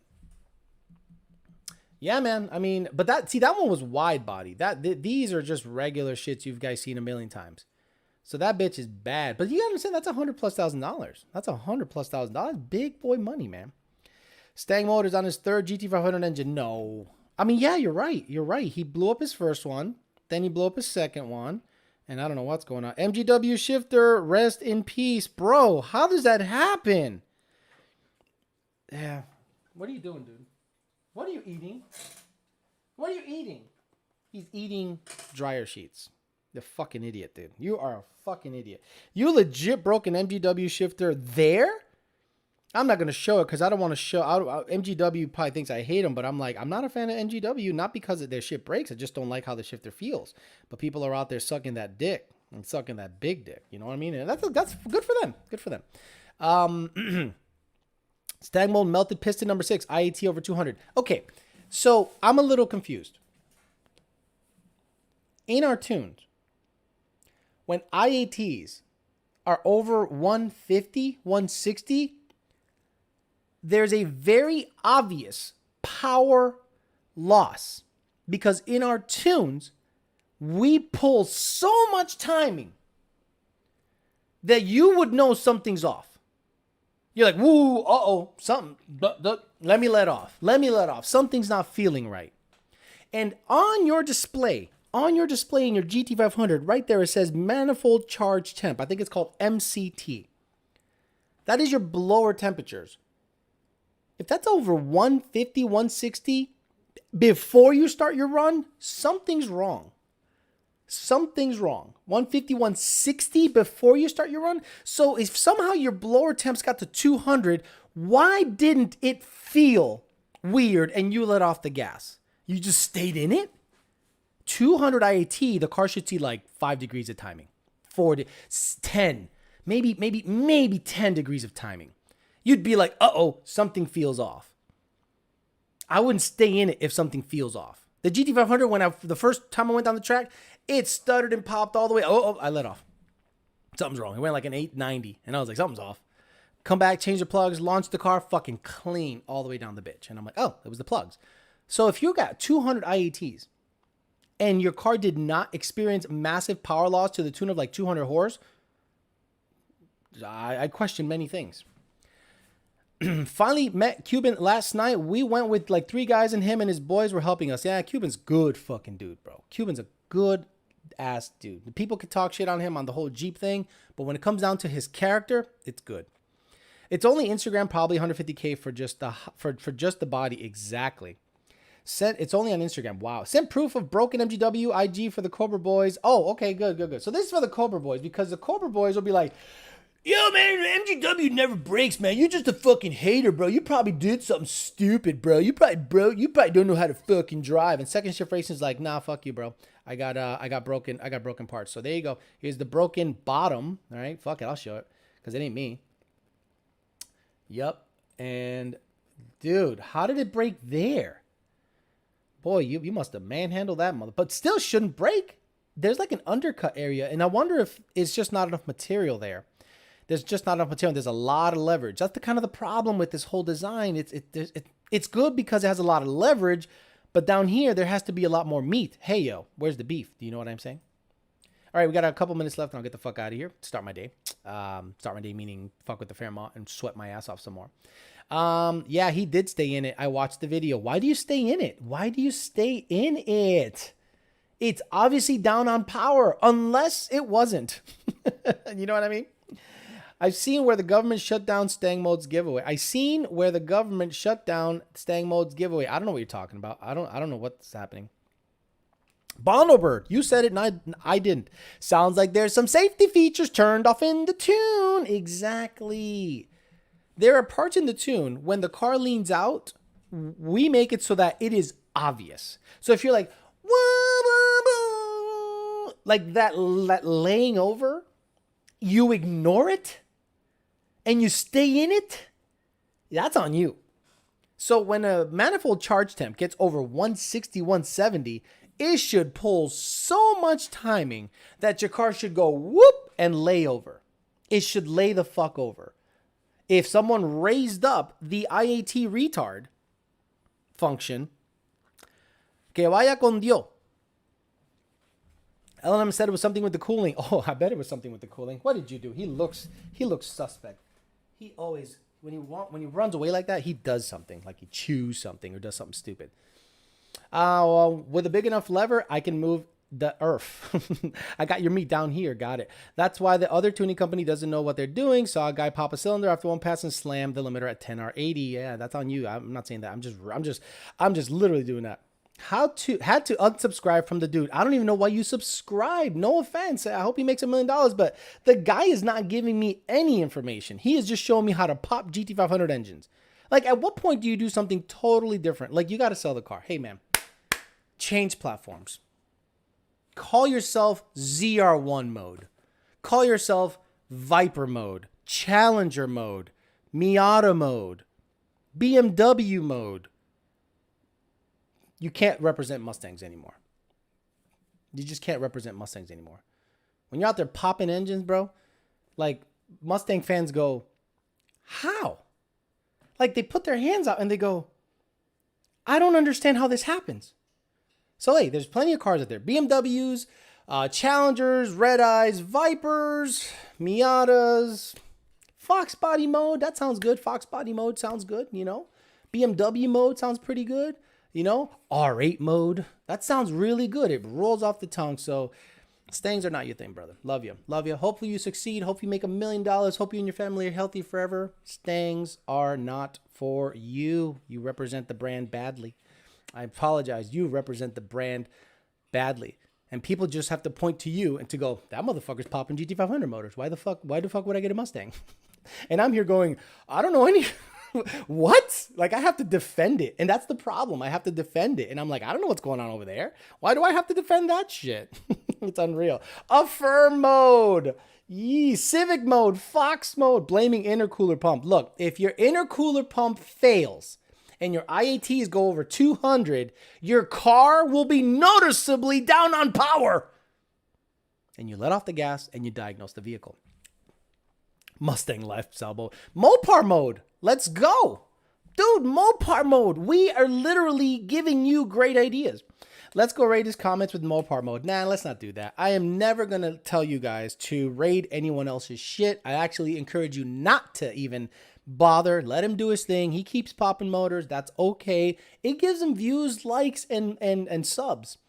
Yeah, man. I mean, but that one was wide body. These are just regular shits you've guys seen a million times. So that bitch is bad. But you gotta understand, that's $100,000+. That's $100,000+. Big boy money, man. Stang Motors on his third GT500 engine. No. I mean, yeah, you're right. You're right. He blew up his first one. Then he blew up his second one. And I don't know what's going on. MGW shifter, rest in peace. Bro, how does that happen? Yeah. What are you doing, dude? What are you eating? What are you eating? He's eating dryer sheets. The fucking idiot, dude. You are a fucking idiot. You legit broke an MGW shifter there? I'm not going to show it because I don't want to show. MGW probably thinks I hate them, but I'm like, I'm not a fan of MGW, not because their shit breaks. I just don't like how the shifter feels. But people are out there sucking that dick and sucking that big dick. You know what I mean? And that's good for them. Good for them. Stag mold melted piston number 6, IAT over 200. Okay, so I'm a little confused. In our tunes, when IATs are over 150, 160, there's a very obvious power loss because in our tunes, we pull so much timing that you would know something's off. You're like, woo, uh-oh, something, let me let off. Something's not feeling right. And on your display in your GT500, right there, it says manifold charge temp. I think it's called MCT. That is your blower temperatures. If that's over 150, 160, before you start your run, something's wrong. Something's wrong. 150, 160 before you start your run. So if somehow your blower temps got to 200, why didn't it feel weird and you let off the gas? You just stayed in it? 200 IAT, the car should see like 5 degrees of timing. 10, maybe 10 degrees of timing. You'd be like, uh-oh, something feels off. I wouldn't stay in it if something feels off. The GT500, when the first time I went down the track, it stuttered and popped all the way. Oh, I let off. Something's wrong. It went like an 890, and I was like, something's off. Come back, change the plugs, launch the car, fucking clean all the way down the bitch. And I'm like, oh, it was the plugs. So if you got 200 IATs and your car did not experience massive power loss to the tune of like 200 horse, I question many things. Finally met Cuban last night. We went with like 3 guys, and him and his boys were helping us. Yeah, Cuban's good fucking dude, bro. Cuban's a good ass dude. People can talk shit on him on the whole Jeep thing, but when it comes down to his character, it's good. It's only Instagram, probably 150K for just the body. Exactly. It's only on Instagram. Wow. Sent proof of broken MGW IG for the Cobra Boys. Oh, okay, good. So this is for the Cobra Boys, because the Cobra Boys will be like, yo, man, MGW never breaks, man. You're just a fucking hater, bro. You probably did something stupid, bro. You probably don't know how to fucking drive. And Second Shift Racing's like, nah, fuck you, bro. I got broken parts. So there you go. Here's the broken bottom. All right, fuck it, I'll show it, because it ain't me. Yep. And dude, how did it break there? Boy, you must have manhandled that mother, but still shouldn't break. There's like an undercut area, and I wonder if it's just not enough material there. There's just not enough material. There's a lot of leverage. That's the kind of the problem with this whole design. It's good because it has a lot of leverage, but down here there has to be a lot more meat. Hey yo, where's the beef? Do you know what I'm saying? All right, we got a couple minutes left, and I'll get the fuck out of here. Start my day. Start my day meaning fuck with the Fairmont and sweat my ass off some more. Yeah, he did stay in it. I watched the video. Why do you stay in it? Why do you stay in it? It's obviously down on power, unless it wasn't. You know what I mean? I've seen where the government shut down Stang Mode's giveaway. I don't know what you're talking about. I don't know what's happening. Bondobird, you said it and I didn't. Sounds like there's some safety features turned off in the tune. Exactly. There are parts in the tune when the car leans out, we make it so that it is obvious. So if you're like, like that laying over, you ignore it and you stay in it, that's on you. So when a manifold charge temp gets over 160, 170, it should pull so much timing that your car should go whoop and lay over. It should lay the fuck over. If someone raised up the IAT retard function, que vaya con Dios. LNM said it was something with the cooling. Oh, I bet it was something with the cooling. What did you do? He looks suspect. He always, when he runs away like that, he does something, like he chews something or does something stupid. With a big enough lever, I can move the earth. I got your meat down here. Got it. That's why the other tuning company doesn't know what they're doing. Saw a guy pop a cylinder after one pass and slam the limiter at 10R80. Yeah, that's on you. I'm not saying that. I'm just literally doing that. Had to unsubscribe from the dude. I don't even know why you subscribe. No offense. I hope he makes $1 million, but the guy is not giving me any information. He is just showing me how to pop GT500 engines. Like, at what point do you do something totally different? Like, you got to sell the car. Hey, man, change platforms. Call yourself ZR1 mode. Call yourself Viper mode, Challenger mode, Miata mode, BMW mode. You can't represent Mustangs anymore. You just can't represent Mustangs anymore. When you're out there popping engines, bro, like, Mustang fans go, how? Like, they put their hands out and they go, I don't understand how this happens. So, hey, there's plenty of cars out there. BMWs, Challengers, Red Eyes, Vipers, Miatas, Fox Body mode. That sounds good. Fox Body mode sounds good, you know. BMW mode sounds pretty good. You know, R8 mode. That sounds really good. It rolls off the tongue. So, Stangs are not your thing, brother. Love you. Love you. Hopefully you succeed. Hope you make $1 million. Hope you and your family are healthy forever. Stangs are not for you. You represent the brand badly. I apologize. You represent the brand badly. And people just have to point to you and to go, that motherfucker's popping GT500 motors. Why the fuck would I get a Mustang? And I'm here going, I don't know any... What? Like, I have to defend it. And that's the problem. I have to defend it. And I'm like, I don't know what's going on over there. Why do I have to defend that shit? It's unreal. Affirm mode. Yee. Civic mode. Fox mode. Blaming intercooler pump. Look, if your intercooler pump fails and your IATs go over 200, your car will be noticeably down on power. And you let off the gas and you diagnose the vehicle. Mustang lifestyle mode. Mopar mode. Let's go. Dude, Mopar mode. We are literally giving you great ideas. Let's go rate his comments with Mopar mode. Nah, let's not do that. I am never going to tell you guys to raid anyone else's shit. I actually encourage you not to even bother. Let him do his thing. He keeps popping motors. That's okay. It gives him views, likes, and subs.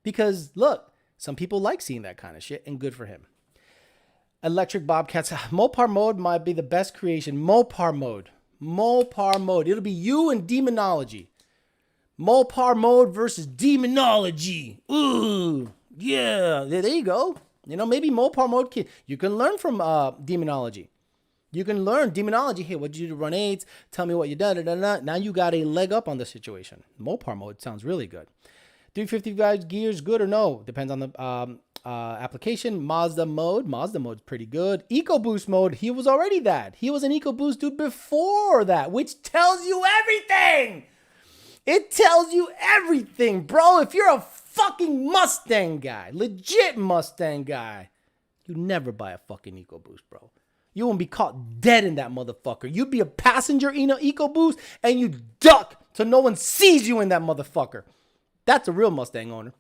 Because, look, some people like seeing that kind of shit, and good for him. Electric Bobcats. Mopar mode might be the best creation. Mopar mode. Mopar mode. It'll be you and demonology. Mopar mode versus demonology. Ooh, yeah. There you go. You know, maybe Mopar mode, you can learn from demonology. You can learn demonology. Hey, what did you do to run AIDS? Tell me what you done. Now you got a leg up on the situation. Mopar mode sounds really good. 355 gears, good or no? Depends on the application. Mazda mode's pretty good. EcoBoost mode, he was already that. He was an EcoBoost dude before that, which tells you everything. It tells you everything, bro. If you're a fucking Mustang guy, legit Mustang guy, you never buy a fucking EcoBoost, bro. You won't be caught dead in that motherfucker. You'd be a passenger in an EcoBoost and you duck so no one sees you in that motherfucker. That's a real Mustang owner.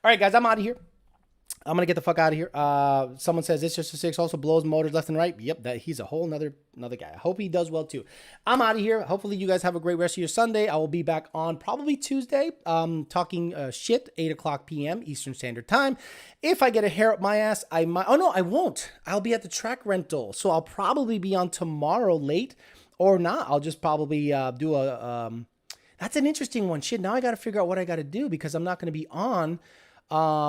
All right, guys, I'm out of here. I'm going to get the fuck out of here. Someone says it's just a 6 also blows motors left and right. Yep, he's a whole another guy. I hope he does well too. I'm out of here. Hopefully you guys have a great rest of your Sunday. I will be back on probably Tuesday talking shit, 8 o'clock p.m. Eastern Standard Time. If I get a hair up my ass, I might. Oh, no, I won't. I'll be at the track rental. So I'll probably be on tomorrow late or not. I'll just probably do a... that's an interesting one. Shit, now I got to figure out what I got to do because I'm not going to be on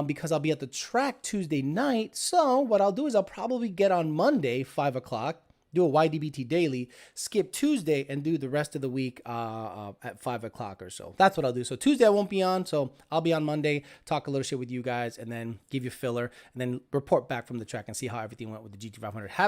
because I'll be at the track Tuesday night. So what I'll do is I'll probably get on Monday, 5 o'clock, do a YDBT daily, skip Tuesday, and do the rest of the week at 5 o'clock or so. That's what I'll do. So Tuesday I won't be on, so I'll be on Monday, talk a little shit with you guys, and then give you filler, and then report back from the track and see how everything went with the GT500. Have